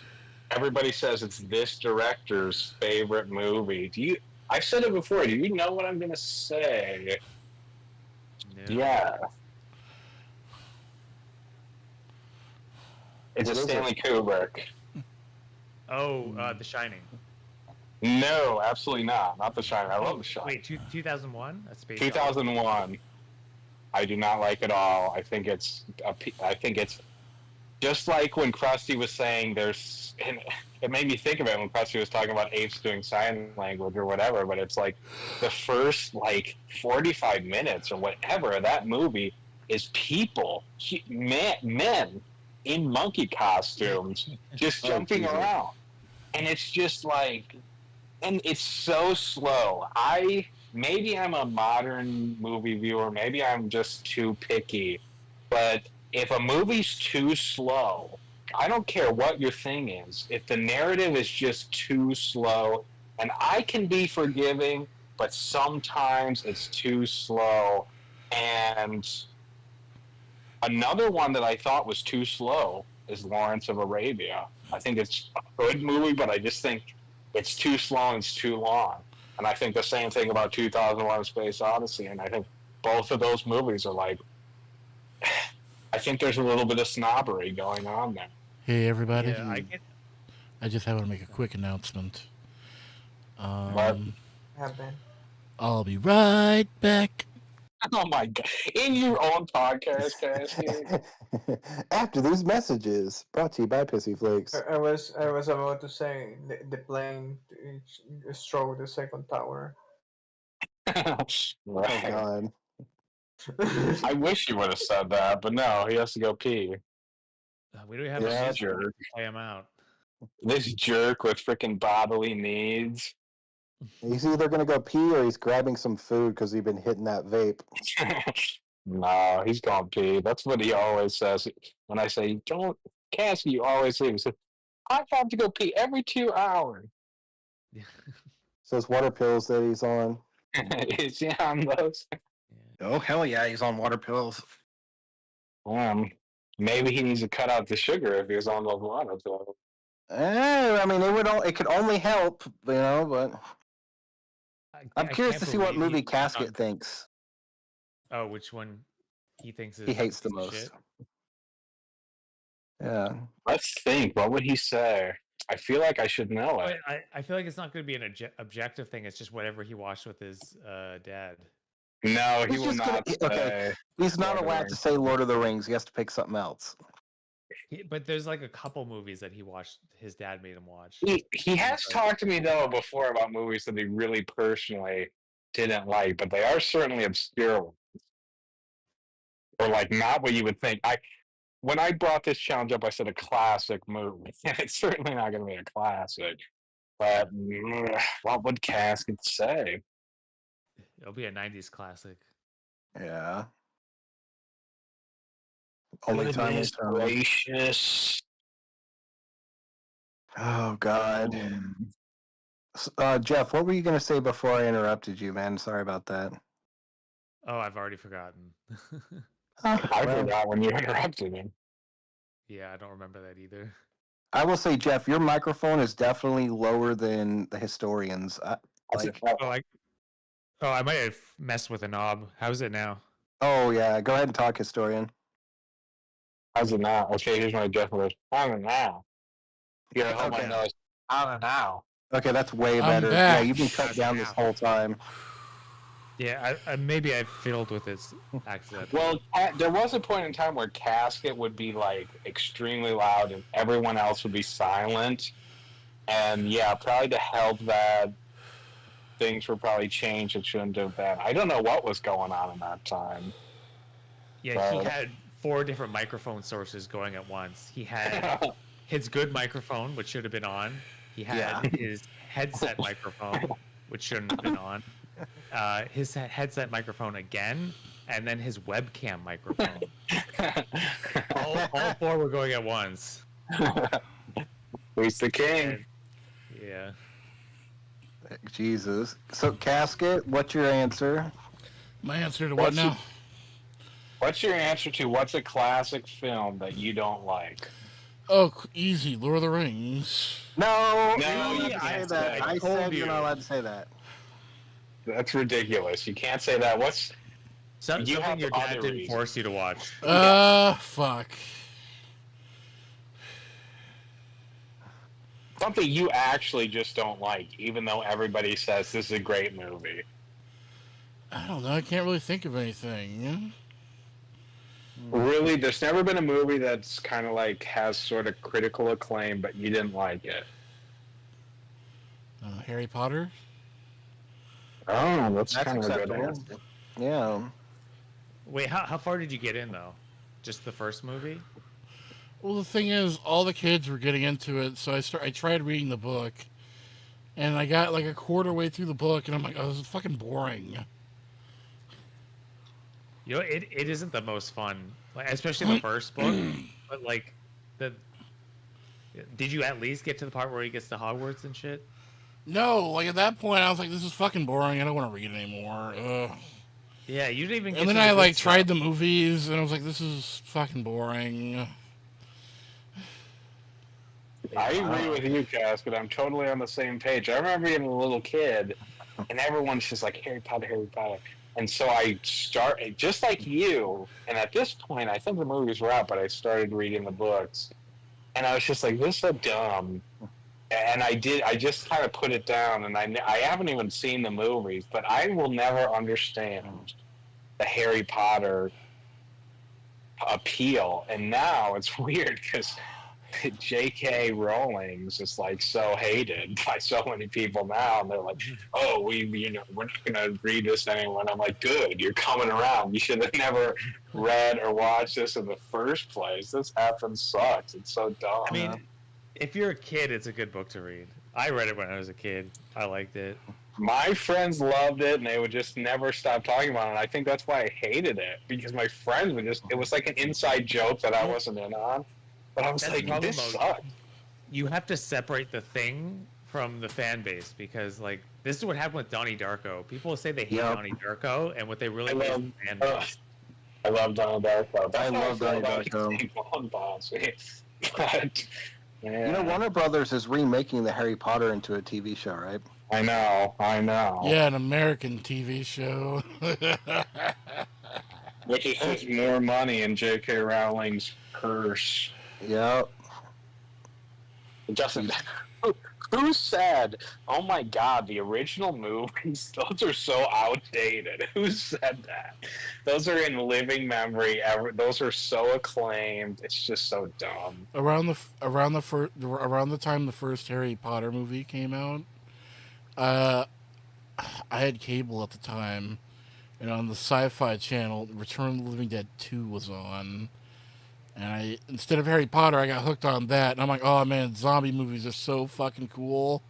everybody says it's this director's favorite movie. I've said it before. Do you know what I'm going to say? No. Yeah. It's What a is Stanley Kubrick. Oh, The Shining. No, absolutely not. Not The Shining. I love The Shining. Wait, 2001? A Space 2001. I do not like at all. I think it's just like when Krusty was saying there's, and it made me think of it when Krusty was talking about apes doing sign language or whatever, but it's like the first 45 minutes or whatever of that movie is people, men in monkey costumes just jumping around. And it's just and it's so slow. Maybe I'm a modern movie viewer, maybe I'm just too picky, but if a movie's too slow, I don't care what your thing is. If the narrative is just too slow, and I can be forgiving, but sometimes it's too slow. And another one that I thought was too slow is Lawrence of Arabia. I think it's a good movie, but I just think it's too slow and it's too long. And I think the same thing about 2001: Space Odyssey. And I think both of those movies are I think there's a little bit of snobbery going on there. Hey, everybody. Yeah, I just have to make a quick announcement. Happened. I'll be right back. Oh my God. In your own podcast, Cassie. After these messages, brought to you by Pissy Flakes. I was about to say the plane struck the second tower. Right. Oh God. I wish you would have said that, but no, he has to go pee. We don't have This a music jerk. to play him out. This jerk with freaking bodily needs. He's either gonna go pee or he's grabbing some food because he's been hitting that vape. No, he's gonna pee. That's what he always says. When I say, don't, Cassie, you always say, he says, I have to go pee every 2 hours. So it's water pills that he's on. Is he on those? Oh hell yeah, he's on water pills. Maybe he needs to cut out the sugar if he was on those water pills. I mean, it could only help, but I'm curious to see what movie Casket thinks. Oh, which one he thinks he hates the most. Shit? Yeah. Let's think. What would he say? I feel like I should know it. I feel like it's not going to be an objective thing. It's just whatever he watched with his dad. No, he will not say. Okay, he's not allowed to say Lord of the Rings. He has to pick something else. But there's a couple movies that he watched. His dad made him watch. He has talked to me though before about movies that he really personally didn't like, but they are certainly obscure ones, or not what you would think. When I brought this challenge up, I said a classic movie, and it's certainly not going to be a classic. But what would Casket say? It'll be a '90s classic. Yeah. Only time will tell. Gracious. Oh God. Jeff, what were you going to say before I interrupted you, man? Sorry about that. Oh, I've already forgotten. I forgot when you interrupted me. Yeah, I don't remember that either. I will say, Jeff, your microphone is definitely lower than the historians. I might have messed with a knob. How's it now? Oh yeah, go ahead and talk, historian. How's it now? Okay, here's my Jeff voice. I don't know. You gotta hold my nose. I don't know. Okay, that's way better. Back. Yeah, you've been cut down this whole time. Yeah, maybe I fiddled with his accent. Well, there was a point in time where Casket would be extremely loud and everyone else would be silent. And yeah, probably to help that, things were probably changed. It shouldn't have been. I don't know what was going on in that time. Yeah, he had 4 different microphone sources going at once. He had his good microphone, which should have been on. He had his headset microphone, which shouldn't have been on. His headset microphone again, and then his webcam microphone. all 4 were going at once. Who's the king? And, yeah. Jesus. So, Casket, what's your answer? My answer to what now? What's your answer to what's a classic film that you don't like? Oh, easy. Lord of the Rings. No, you can't say that. I said you're not allowed to say that. That's ridiculous. You can't say that. Something your dad didn't force you to watch. Fuck. Something you actually just don't like, even though everybody says this is a great movie. I don't know. I can't really think of anything. Really, there's never been a movie that's kind of like has sort of critical acclaim, but you didn't like it. Harry Potter? Oh, that's That's kind of a good acceptable. answer. Yeah. Wait, how far did you get in though? Just the first movie? Well, the thing is, all the kids were getting into it, so I tried reading the book, and I got like a quarter way through the book, and I'm like, oh, this is fucking boring. You know, it isn't the most fun, like especially the first book. But like, did you at least get to the part where he gets to Hogwarts and shit? No, like at that point, I was like, this is fucking boring. I don't want to read it anymore. Ugh. Yeah, you didn't even. Get And then to the I good like stuff. tried the movies, and I was like, this is fucking boring. I agree with you, Cass, but I'm totally on the same page. I remember being a little kid, and everyone's just like, Harry Potter, Harry Potter. And so I started, just like you, and at this point, I think the movies were out, but I started reading the books. And I was just like, this is so dumb. And I just kind of put it down, and I haven't even seen the movies, but I will never understand the Harry Potter appeal. And now it's weird because J.K. Rowling's is like so hated by so many people now, and they're like, "Oh, we're not gonna read this anymore." And I'm like, "Good, you're coming around. You should have never read or watched this in the first place. This happens sucks. It's so dumb." I mean, if you're a kid, it's a good book to read. I read it when I was a kid. I liked it. My friends loved it, and they would just never stop talking about it. I think that's why I hated it, because my friends would it was like an inside joke that I wasn't in on. But I was That's like, the problem, this though. sucks. You have to separate the thing from the fan base, because like this is what happened with Donnie Darko. People say they hate Donnie Darko, and what they really hate is the fan base. I love Donnie Darko. I love Donnie Darko. But, yeah. You know, Warner Brothers is remaking the Harry Potter into a TV show, right? I know. Yeah, an American TV show. Which is just more money in J.K. Rowling's purse. Yep. Justin, who said, "Oh my God, the original movies, those are so outdated"? Who said that? Those are in living memory. Those are so acclaimed. It's just so dumb. around the time the first Harry Potter movie came out, I had cable at the time, and on the Sci-Fi Channel, Return of the Living Dead 2 was on. And instead of Harry Potter, I got hooked on that. And I'm like, oh man, zombie movies are so fucking cool.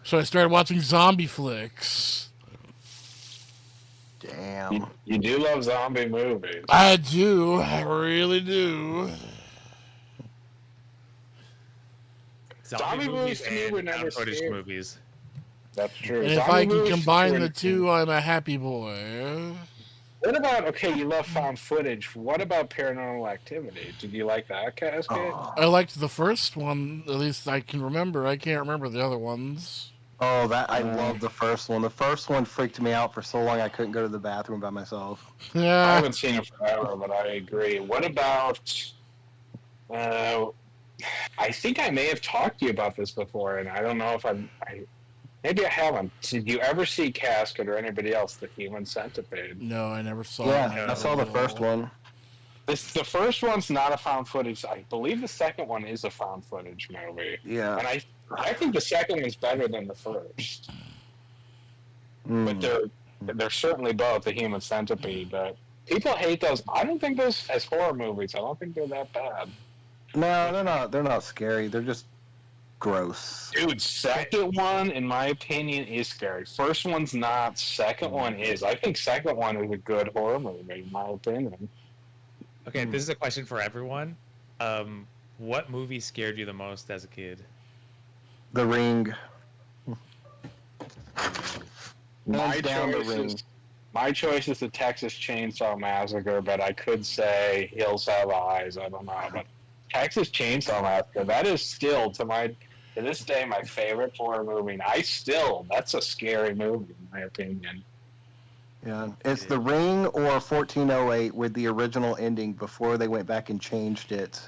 So I started watching zombie flicks. Damn. You do love zombie movies. I do. I really do. Zombie movies to me and were never found footage scary. movies. That's true. And if Zombie I can movies combine were- the two, I'm a happy boy. What about, okay, you love found footage. What about Paranormal Activity? Did you like that, Casket? I liked the first one, at least I can remember. I can't remember the other ones. Oh, I love the first one. The first one freaked me out for so long I couldn't go to the bathroom by myself. I Yeah. haven't seen it forever, but I agree. What about... I think I may have talked to you about this before, and I don't know if maybe I haven't. Did you ever see Casket or anybody else, The Human Centipede? No, I never saw it. Yeah, I saw the first one. The first one's not a found footage. I believe the second one is a found footage movie. Yeah. And I think the second one's better than the first. But they're certainly both The Human Centipede. But people hate those. I don't think those as horror movies. I don't think they're that bad. No, they're not. They're not scary. They're just gross. Dude, second one, in my opinion, is scary. First one's not. Second one is. I think second one is a good horror movie, in my opinion. Okay, this is a question for everyone. What movie scared you the most as a kid? The Ring. My down The Ring. My choice is the Texas Chainsaw Massacre, but I could say Hills Have Eyes. I don't know, but Texas Chainsaw Massacre, that is still to this day my favorite horror movie. And that's a scary movie in my opinion. Yeah, it's The Ring or 1408 with the original ending before they went back and changed it.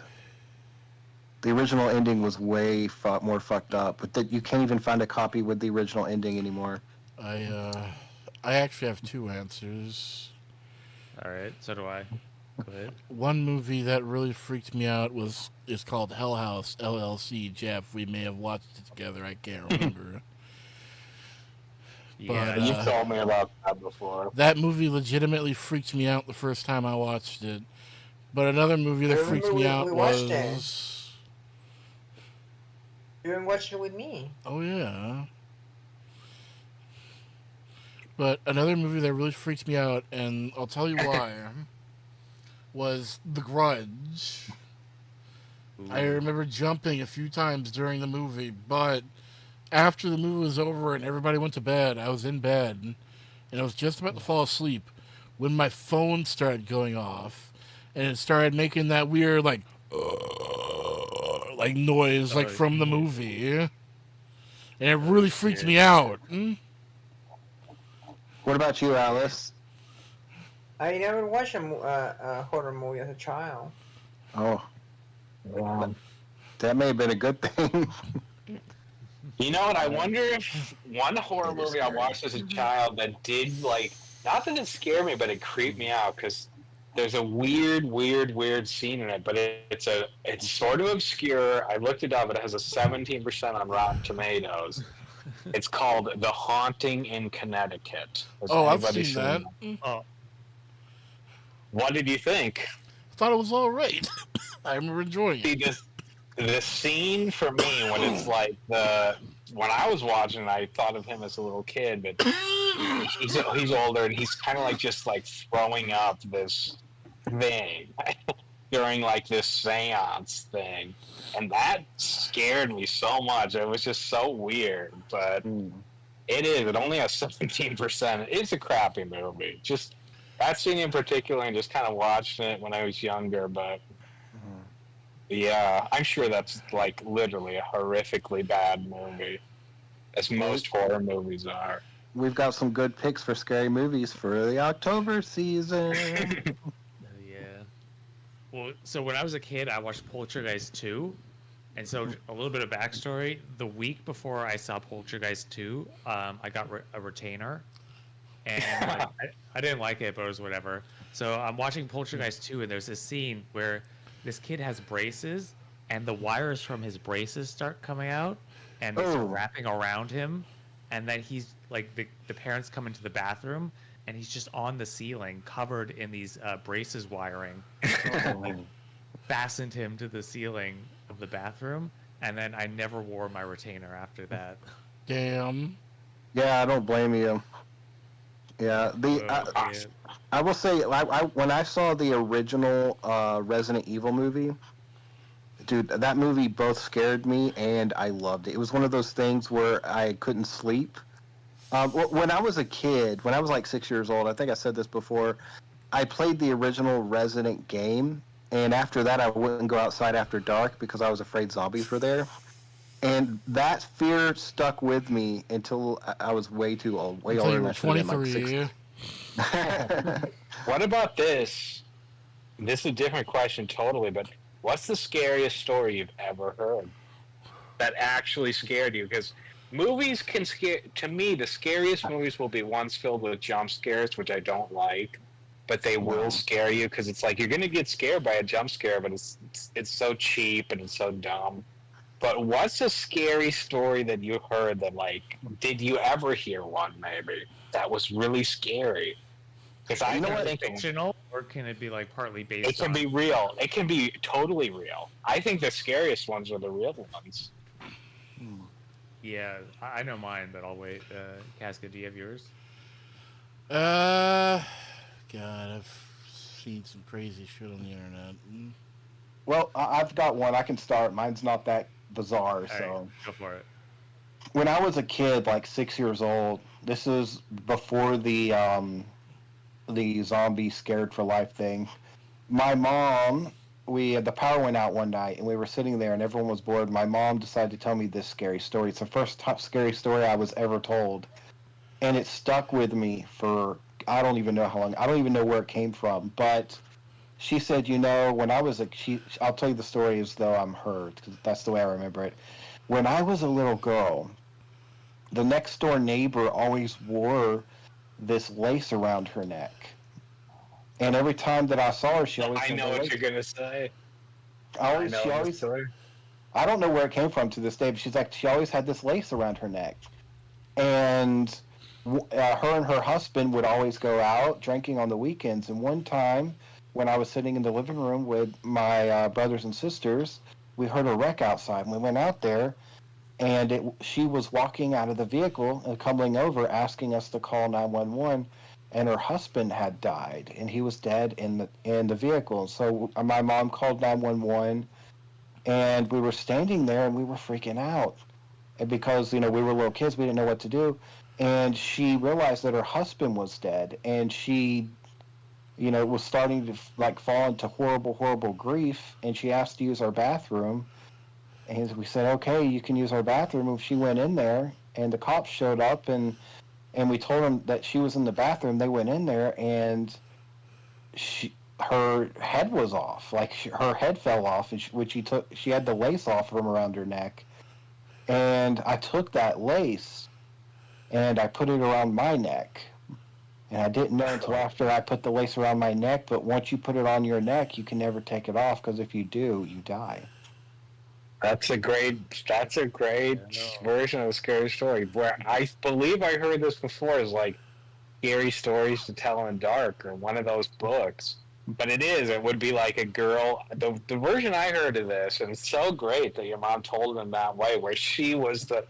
The original ending was way more fucked up, but that you can't even find a copy with the original ending anymore. I actually have two answers. All right, so do I. Go ahead. One movie that really freaked me out is called Hell House LLC. Jeff, we may have watched it together. I can't remember. Yeah, But, You told me about that before. that movie legitimately freaked me out the first time I watched it. But another movie that I freaked remember me we out watched it. was. You didn't watch it with me. Oh, yeah. But another movie that really freaked me out, and I'll tell you why, was The Grudge. I remember jumping a few times during the movie, but after the movie was over and everybody went to bed, I was in bed, and I was just about to fall asleep when my phone started going off, and it started making that weird, like noise, like from the movie. And it really freaked me out. What about you, Alice? I never watched a horror movie as a child. Oh, that may have been a good thing. You know what? I wonder if one horror movie I watched as a child that did, like, not that it scared me, but it creeped me out, because there's a weird scene in it, but it's sort of obscure. I looked it up. It has a 17% on Rotten Tomatoes. It's called The Haunting in Connecticut. Has I've anybody seen that. Oh, What did you think? I thought it was all right. I remember enjoying See, it. the scene for me when it's like when I was watching, I thought of him as a little kid, but he's older and he's kind of like just like throwing up this thing during like this seance thing, and that scared me so much. It was just so weird, but it is. It only has 17%. It's a crappy movie. Just that scene in particular, and just kind of watched it when I was younger, but. Yeah, I'm sure that's like literally a horrifically bad movie, as most horror movies are. We've got some good picks for scary movies for the October season. yeah. Well, so when I was a kid, I watched Poltergeist 2. And so a little bit of backstory. The week before I saw Poltergeist 2, I got a retainer. And like, I didn't like it, but it was whatever. So I'm watching Poltergeist 2, and there's this scene where this kid has braces, and the wires from his braces start coming out, and they start wrapping around him. And then he's like, the parents come into the bathroom, and he's just on the ceiling, covered in these braces wiring, like, fastened him to the ceiling of the bathroom. And then I never wore my retainer after that. Damn. Yeah, I don't blame you. Yeah, I will say, when I saw the original Resident Evil movie, dude, that movie both scared me and I loved it. It was one of those things where I couldn't sleep. When I was a kid, when I was like 6 years old, I think I said this before, I played the original Resident game, and after that I wouldn't go outside after dark because I was afraid zombies were there. And that fear stuck with me until I was way too old, way older than I should have been, like 6. What about this? This is a different question totally, but what's the scariest story you've ever heard that actually scared you? Because movies can scare. To me, the scariest movies will be ones filled with jump scares, which I don't like, but they will scare you because it's like you're gonna get scared by a jump scare, but it's so cheap and it's so dumb. But what's a scary story that you heard that, like, did you ever hear one maybe that was really scary? Because I know what, fictional, or can it be like partly based? It can be real. It can be totally real. I think the scariest ones are the real ones. Yeah, I know mine, but I'll wait. Casca, do you have yours? God, I've seen some crazy shit on the internet. Well, I've got one. I can start. Mine's not that bizarre, All so. right, go for it. When I was a kid, like 6 years old, this is before the zombie scared for life thing. My mom, the power went out one night, and we were sitting there, and everyone was bored. My mom decided to tell me this scary story. It's the first scary story I was ever told, and it stuck with me for I don't even know how long. I don't even know where it came from, but she said, when I was I'll tell you the story as though I'm her, because that's the way I remember it. When I was a little girl, the next door neighbor always wore this lace around her neck. And every time that I saw her, she always I had know the what lace. you're gonna say. She always. I don't know where it came from to this day, but she's like, she always had this lace around her neck. And her and her husband would always go out drinking on the weekends. And one time, when I was sitting in the living room with my brothers and sisters, we heard a wreck outside. And we went out there, and she was walking out of the vehicle and coming over, asking us to call 911. And her husband had died, and he was dead in the vehicle. So my mom called 911, and we were standing there, and we were freaking out, and because we were little kids, we didn't know what to do. And she realized that her husband was dead, and she, was starting to like fall into horrible grief. And she asked to use our bathroom, and we said, "Okay, you can use our bathroom." And she went in there, and the cops showed up, and we told them that she was in the bathroom. They went in there, and her head was off, like her head fell off, and she had the lace off from around her neck. And I took that lace and I put it around my neck. And I didn't know until after I put the lace around my neck, but once you put it on your neck, you can never take it off, because if you do, you die. That's a great version of a scary story. Where I believe I heard this before is like Scary Stories to Tell in the Dark, or one of those books. But it would be like a girl. The version I heard of this, and it's so great that your mom told it in that way, where she was the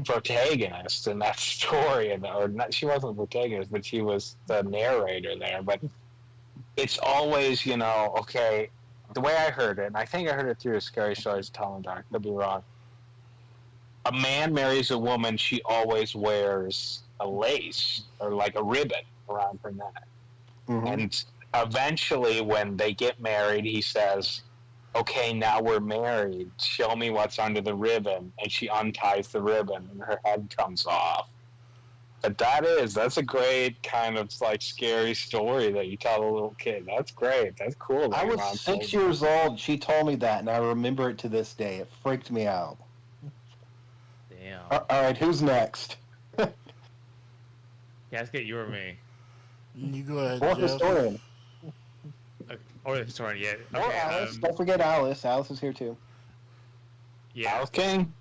protagonist in that story, or not, she wasn't the protagonist, but she was the narrator there. But it's always, okay, the way I heard it, and I think I heard it through a Scary Stories to Tell in the Dark, could be wrong. A man marries a woman, she always wears a lace or like a ribbon around her neck. Mm-hmm. And eventually, when they get married, he says, "Okay, now we're married. Show me what's under the ribbon." And she unties the ribbon, and her head comes off. But that's a great kind of like scary story that you tell a little kid. That's great. That's cool. I was 6 years old. She told me that, and I remember it to this day. It freaked me out. Damn. All right, who's next? Casket, you or me? You go ahead, Or Jeff. historian. Or the historian, yeah. Or Okay, Alice. Don't forget Alice. Alice is here too. yeah. Alice King?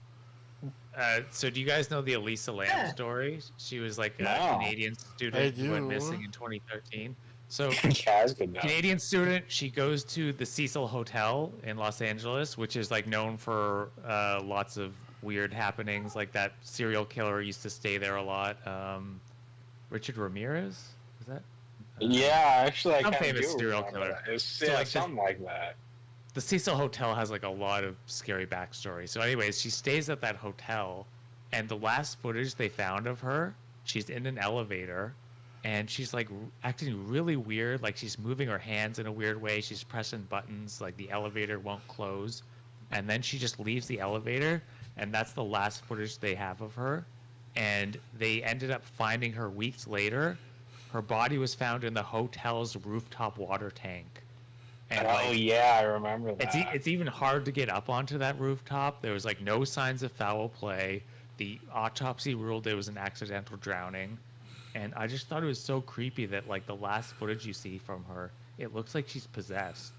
So do you guys know the Elisa Lam story? She was like a Canadian student who went missing in 2013. So Canadian student, she goes to the Cecil Hotel in Los Angeles, which is like known for lots of weird happenings. Like that serial killer used to stay there a lot. Richard Ramirez, is that? Yeah, actually, I some kind of famous do serial remember killer. that. It's So, like, something like that. The Cecil Hotel has like a lot of scary backstory. So anyways, she stays at that hotel, and the last footage they found of her, she's in an elevator, and she's like acting really weird, like she's moving her hands in a weird way, she's pressing buttons, like the elevator won't close, and then she just leaves the elevator, and that's the last footage they have of her. And they ended up finding her weeks later. Her body was found in the hotel's rooftop water tank. And yeah, I remember that. It's even hard to get up onto that rooftop. There was like no signs of foul play. The autopsy ruled it was an accidental drowning. And I just thought it was so creepy that like the last footage you see from her, it looks like she's possessed.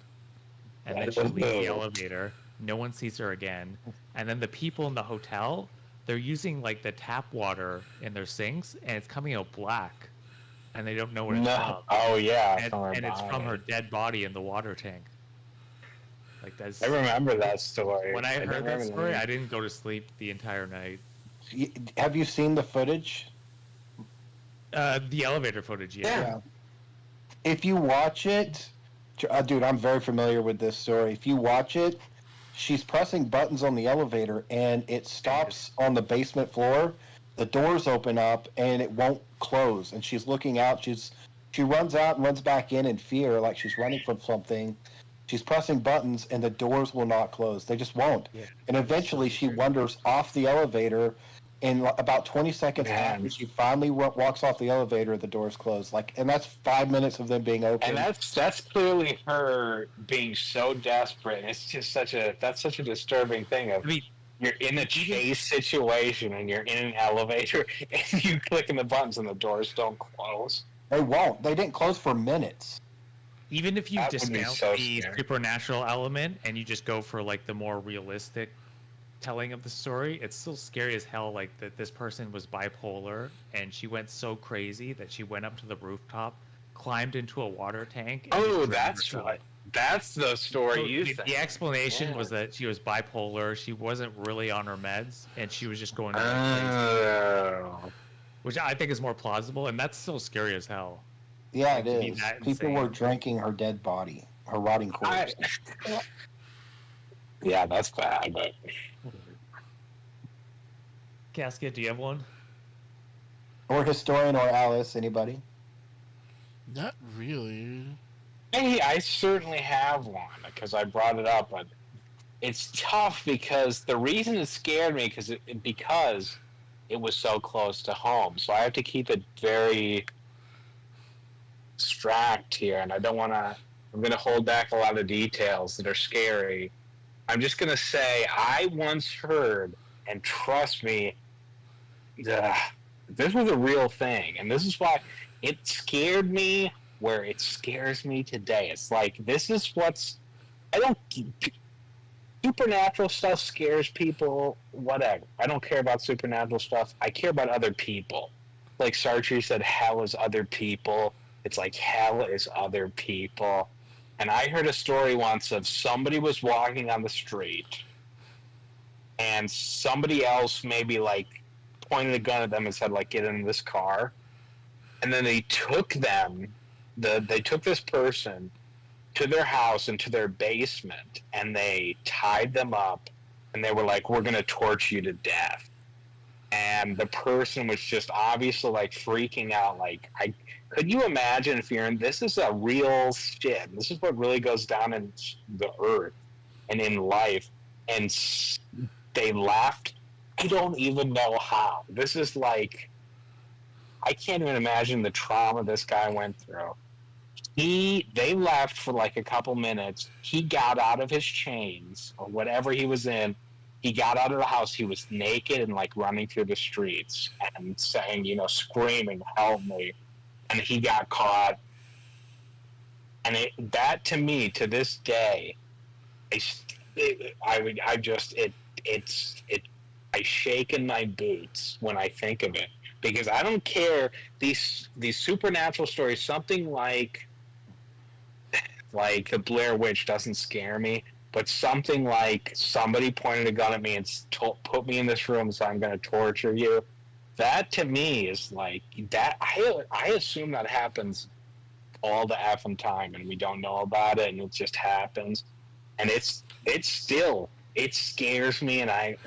And then she leaves the elevator. No one sees her again. And then the people in the hotel, they're using like the tap water in their sinks, and it's coming out black. And they don't know what it's from. Oh yeah, and it's from her dead body in the water tank. Like that's. I remember that story. When I heard that story, I didn't go to sleep the entire night. Have you seen the footage? The elevator footage, yeah. If you watch it, dude, I'm very familiar with this story. If you watch it, she's pressing buttons on the elevator, and it stops on the basement floor. The doors open up, and it won't close. And she's looking out. She runs out and runs back in fear, like she's running from something. She's pressing buttons, and the doors will not close. They just won't. Yeah. And eventually, she wanders off the elevator And about 20 seconds Man. after she finally walks off the elevator, the doors close. Like, and that's 5 minutes of them being open. And that's clearly her being so desperate. And it's just such a disturbing thing. Of, I mean, you're in a chase situation and you're in an elevator and you clicking the buttons and the doors don't close. They won't. They didn't close for minutes. even if you That would be discount so the scary. supernatural element and you just go for like the more realistic telling of the story, it's still scary as hell. Like that this person was bipolar and she went so crazy that she went up to the rooftop, climbed into a water tank. And Oh, just drowned herself. that's the story So you the think. explanation Yeah. was that she was bipolar. She wasn't really on her meds, and she was just going crazy, Oh. which I think is more plausible. And that's still scary as hell. Yeah, Like, it to be is. that People were insane. drinking her dead body, her rotting corpse. Yeah, that's bad, but Casket, do you have one? Or historian or Alice, anybody? Not really. hey, I certainly have one because I brought it up, but it's tough because the reason it scared me because it was so close to home. So I have to keep it very abstract here, and I don't want to. I'm going to hold back a lot of details that are scary. I'm just going to say I once heard, and trust me, this was a real thing, and this is why it scared me where it scares me today. It's like, this is what's, supernatural stuff scares people, whatever. I don't care about supernatural stuff. I care about other people. Like Sartre said, hell is other people. It's like hell is other people. And I heard a story once of somebody was walking on the street and somebody else maybe like pointed a gun at them and said, like, get in this car. And then they took they took this person to their house into their basement and they tied them up and they were like, we're going to torture you to death. And the person was just obviously like freaking out. Like, could you imagine if you're in, this is a real shit. This is what really goes down in the earth and in life. And they laughed. I don't even know how. This is like, I can't even imagine the trauma this guy went through. They left for like a couple minutes. He got out of his chains or whatever he was in. He got out of the house. He was naked and like running through the streets and saying, screaming, help me. And he got caught. And that to me, to this day, I shake in my boots when I think of it. Because I don't care, these supernatural stories, something like the Blair Witch doesn't scare me, but something like somebody pointed a gun at me and put me in this room, so I'm going to torture you. That to me is like that. I assume that happens all the effing time, and we don't know about it, and it just happens, and it scares me, and I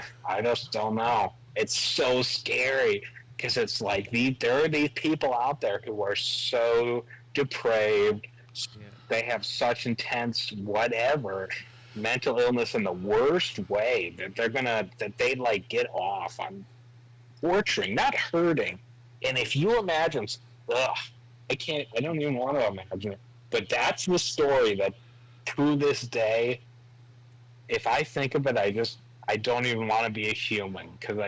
just don't know. It's so scary. Because it's like there are these people out there who are so depraved. Yeah. They have such intense mental illness in the worst way that they like get off on torturing, not hurting. And if you imagine, I don't even want to imagine it. But that's the story that to this day, if I think of it, I don't even want to be a human because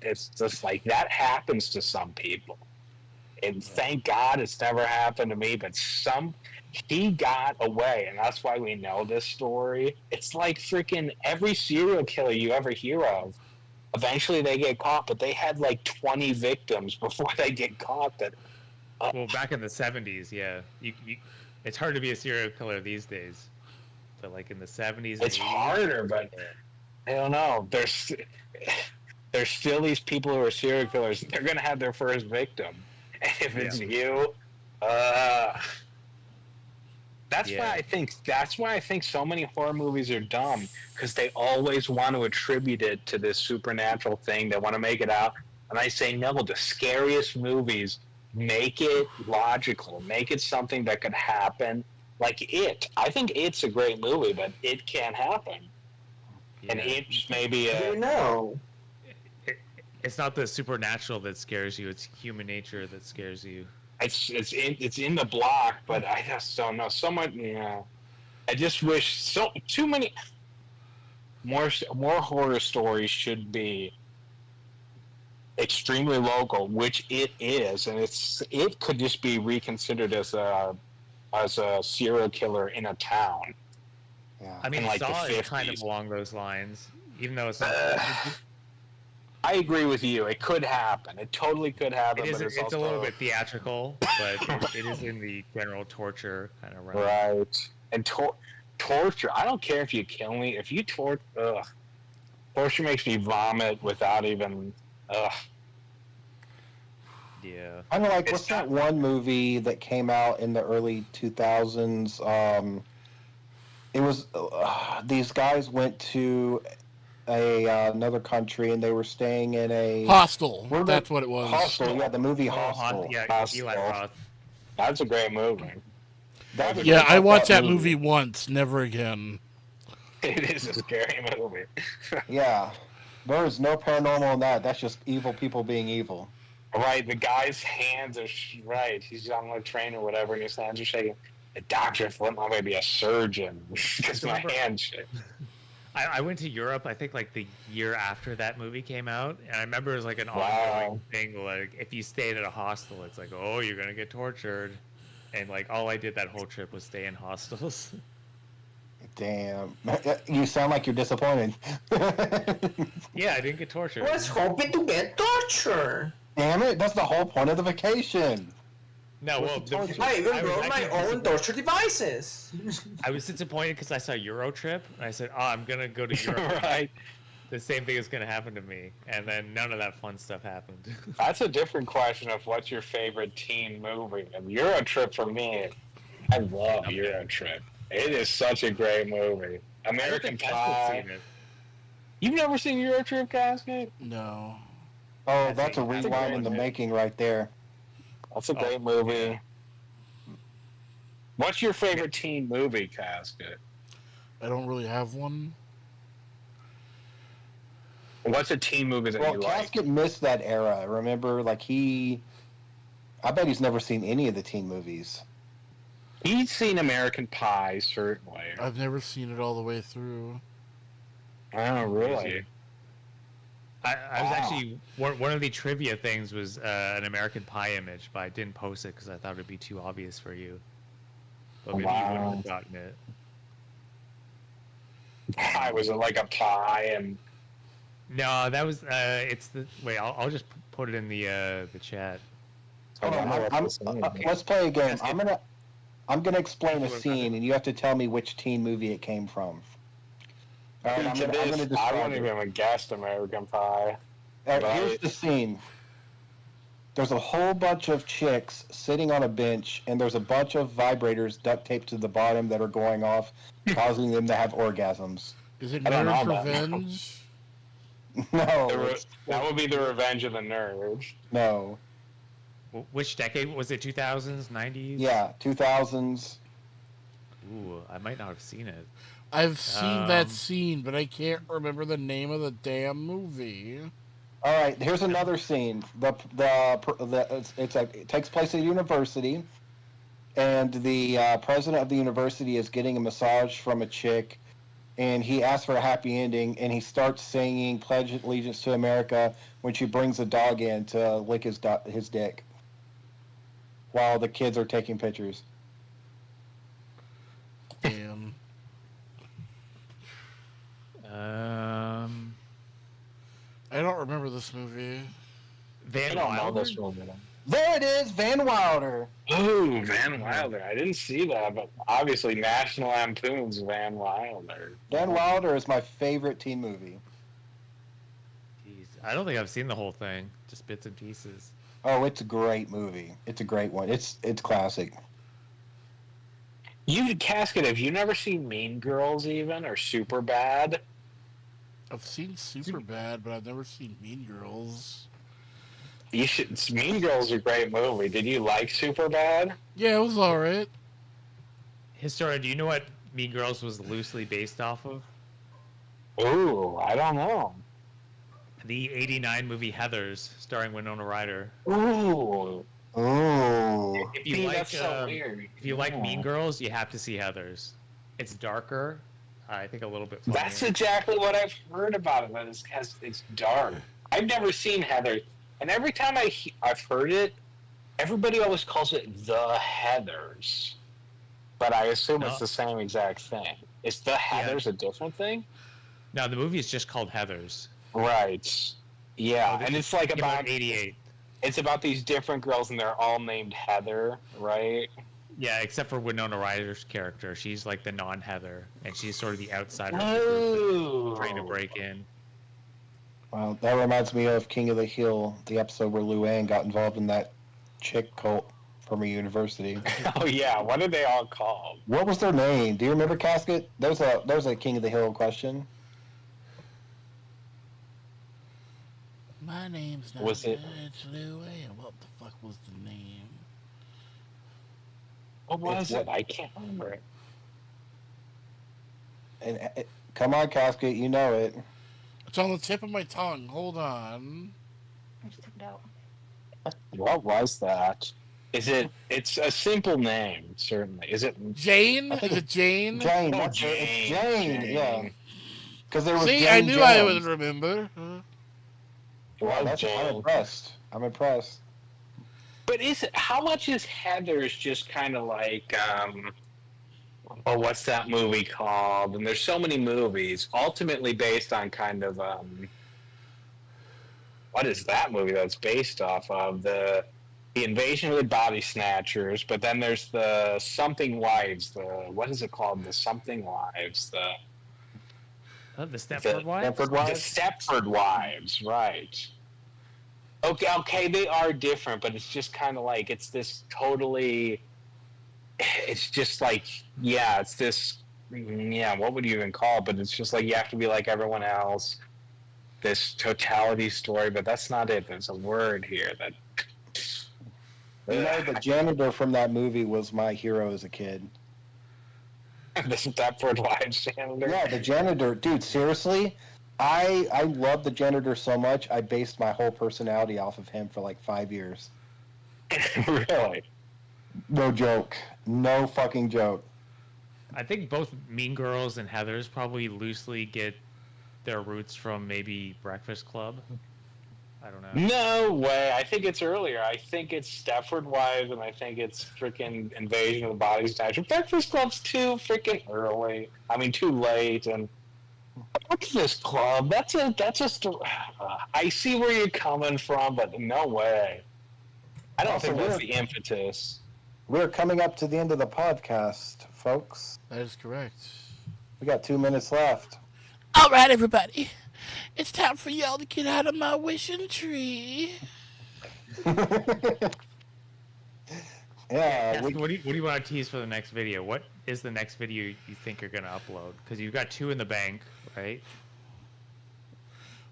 it's just like that happens to some people. And thank God it's never happened to me, but he got away, and that's why we know this story. It's like freaking every serial killer you ever hear of, eventually they get caught, but they had like 20 victims before they get caught. Well, back in the 70s, yeah. It's hard to be a serial killer these days. But like in the 70s, it's 80s, harder, but I don't know. There's still these people who are serial killers. They're gonna have their first victim. And if it's you, that's why I think so many horror movies are dumb, because they always want to attribute it to this supernatural thing. They want to make it out. And I say no. The scariest movies, make it logical. Make it something that could happen. Like It. I think It's a great movie, but it can't happen. Yeah. And it's maybe It's not the supernatural that scares you; it's human nature that scares you. It's in the block, but I just don't know. Someone, yeah. I just wish too many more horror stories should be extremely local, which it is, and it could just be reconsidered as a serial killer in a town. Yeah. I mean, like Saw the is kind of 50s. along those lines, even though it's not. I agree with you. It could happen. It totally could happen. It is. But it's It's a also little bit theatrical, but it is in the general torture kind of realm. right. And torture. I don't care if you kill me. If you torture makes me vomit without even. Ugh. Yeah. Kind of like, It's what's that one movie that came out in the early 2000s? It was these guys went to another country and they were staying in a Hostel. That's what it was. Hostel. Yeah, the movie Oh, Hostel. yeah, Hostel. Eli Roth. That's a great movie. Yeah, I watched that movie once, never again. It is a scary movie. Yeah, there is no paranormal in that. That's just evil people being evil. Right, the guy's hands are right. He's on the train or whatever, and his hands are shaking. The doctor thought I might be a surgeon because my hands shake. I went to Europe, I think like the year after that movie came out, and I remember it was like an ongoing thing, like if you stayed at a hostel, it's like, oh, you're gonna get tortured, and like all I did that whole trip was stay in hostels. Damn, you sound like you're disappointed. Yeah, I didn't get tortured. I was hoping to get torture. Damn it, that's the whole point of the vacation. No, well, I even brought my own torture devices. I was disappointed because I saw Euro Trip, and I said, oh, I'm gonna go to Europe. Right. The same thing is gonna happen to me, and then none of that fun stuff happened. That's a different question of what's your favorite teen movie. And Euro Trip for me, I love Euro Trip. It is such a great movie. American Pie. You've never seen Euro Trip, Casket? No. Oh, that's a rewind in the making right there. That's a great movie. What's your favorite teen movie, Casket? I don't really have one. What's a teen movie that you like? Casket missed that era. Remember, like I bet he's never seen any of the teen movies. He's seen American Pie, certainly. I've never seen it all the way through. Oh, really? I was actually one of the trivia things was an American Pie image, but I didn't post it because I thought it'd be too obvious for you. But maybe you wouldn't have gotten it. Pie was it like a pie and? No, that was it's the wait. I'll just put it in the chat. Let's play a game. I'm gonna explain a scene, and you have to tell me which teen movie it came from. All right, I wouldn't even have guessed American Pie. Here's the scene. There's a whole bunch of chicks sitting on a bench, and there's a bunch of vibrators duct taped to the bottom that are going off, causing them to have orgasms. Is it Nerd Revenge? No. That would be the Revenge of the Nerds. No. Which decade was it? 2000s, 90s? Yeah, 2000s. Ooh, I might not have seen it. I've seen that scene, but I can't remember the name of the damn movie. All right, here's another scene. It takes place at a university, and the president of the university is getting a massage from a chick, and he asks for a happy ending, and he starts singing "Pledge Allegiance to America" when she brings a dog in to lick his dick, while the kids are taking pictures. Damn. I don't remember this movie. Van Wilder? There it is, Van Wilder. Oh, Van Wilder. I didn't see that, but obviously National Lampoon's Van Wilder. Van Wilder is my favorite teen movie. Jeez, I don't think I've seen the whole thing. Just bits and pieces. Oh, it's a great movie. It's a great one. It's classic. Casket, have you never seen Mean Girls even, or Super Bad? I've seen Super Bad, but I've never seen Mean Girls. You should. Mean Girls is a great movie. Did you like Super Bad? Yeah, it was alright. Historian, do you know what Mean Girls was loosely based off of? Ooh, I don't know. The '89 movie Heathers, starring Winona Ryder. Ooh. Oh. If you See, like, that's so weird. if you like Mean Yeah. Girls, you have to see Heathers. It's darker, I think a little bit funnier. That's exactly what I've heard about it. That it's dark. I've never seen Heather, and every time I've heard it, everybody always calls it the Heathers. But I assume it's No. the same exact thing. Is the Heathers a different thing? No, the movie is just called Heathers. Right. Yeah, and it's like about '88. It's about these different girls, and they're all named Heather, right? Yeah, except for Winona Ryder's character. She's like the non-Heather, and she's sort of the outsider of the Oh. group, trying to break in. Well, that reminds me of King of the Hill, the episode where Luann got involved in that chick cult from a university. Oh yeah, what are they all called? What was their name? Do you remember, Casket? There's a King of the Hill question. My name's not Was it- It's Luann. What the fuck was the name? What was it? I can't remember it. And come on, Casket, you know it. It's on the tip of my tongue. Hold on. I just took it out. What was that? It's a simple name, certainly. Is it Jane? I think Is it Jane? Jane. Oh, That's it. It's Jane. Yeah. Because there was See, Jane I knew I Jones. would remember. Huh? Wow, I'm Jane. impressed. I'm impressed. But how much is Heather's just kind of like what's that movie called? And there's so many movies ultimately based on kind of what is that movie that's based off of? The Invasion of the Body Snatchers, but then there's the Something Wives, what is it called? The Something Wives, The Stepford Wives? Stepford the Wives? Stepford Wives, right. Okay, they are different, but it's just kind of like, it's this totally, it's just like, yeah, it's this, yeah, what would you even call it? But it's just like, you have to be like everyone else, this totality story, but that's not it. There's a word here that... You know, the janitor from that movie was my hero as a kid. The Stepford Wives janitor? Yeah, the janitor. Dude, seriously? I love the janitor so much, I based my whole personality off of him for like 5 years. Really? No joke. No fucking joke. I think both Mean Girls and Heathers probably loosely get their roots from maybe Breakfast Club. I don't know. No way. I think it's earlier. I think it's Stepford Wives, and I think it's freaking Invasion of the Body Snatchers. Breakfast Club's too freaking early. I mean, too late. And Breakfast Club, that's just. I see where you're coming from, but no way. I don't think that's the impetus. We're coming up to the end of the podcast, folks. That is correct. We got 2 minutes left. All right, everybody. It's time for y'all to get out of my wishing tree. Yeah. What do you want to tease for the next video? What is the next video you think you're going to upload? Because you've got 2 in the bank, right?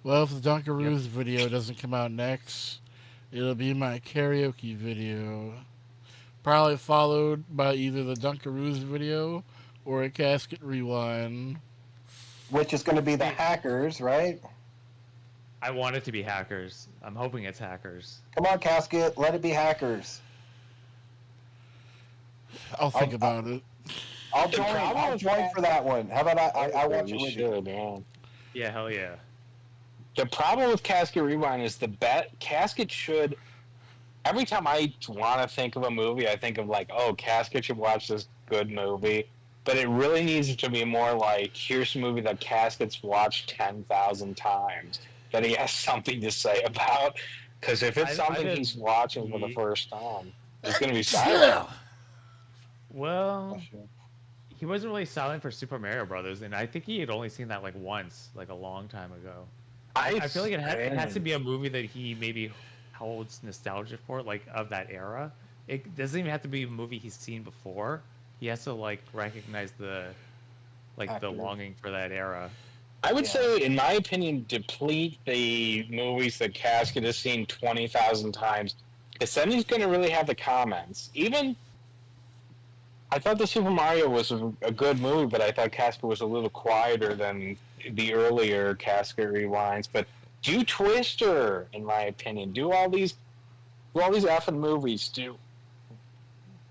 Well, if the Dunkaroos video doesn't come out next, it'll be my karaoke video. Probably followed by either the Dunkaroos video or a Casket Rewind. Which is going to be the hackers, right? I want it to be Hackers. I'm hoping it's Hackers. Come on, Casket. Let it be hackers. I'll think about it. I'll join for that one. How about I watch it You with you? should, yeah. Yeah, hell yeah. The problem with Casket Rewind is Casket should. Every time I want to think of a movie, I think of like, oh, Casket should watch this good movie. But it really needs to be more like, here's a movie that Casket's watched 10,000 times that he has something to say about. Because if it's something he's watching for the first time, it's going to be silent. Well, he wasn't really silent for Super Mario Brothers, and I think he had only seen that like once, like a long time ago. I feel like it has to be a movie that he maybe holds nostalgia for, like of that era. It doesn't even have to be a movie he's seen before. He has to like recognize the longing for that era. I would say, in my opinion, deplete the movies that Casket has seen 20,000 times, because then he's going to really have the comments. Even, I thought the Super Mario was a good movie, but I thought Casket was a little quieter than the earlier Casket Rewinds. But Do Twister, in my opinion. Do all these effing movies.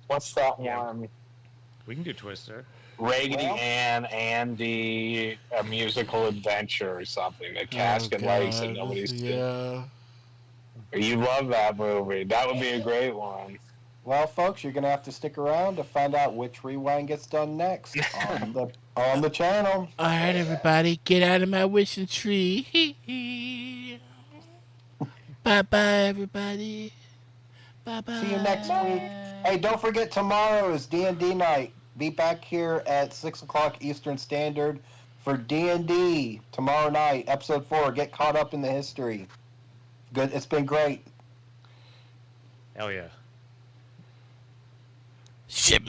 What's that one? We can do Twister. Raggedy Ann, Andy, A Musical Adventure or something that Casket likes and nobody's seen. Yeah. You love that movie. That would be a great one. Well, folks, you're gonna have to stick around to find out which rewind gets done next on the channel. All right, everybody, get out of my wishing tree. Bye bye, everybody. Bye bye. See you next week. Hey, don't forget tomorrow is D&D night. Be back here at 6:00 Eastern Standard for D&D tomorrow night, episode 4. Get caught up in the history. Good. It's been great. Hell yeah. Ship.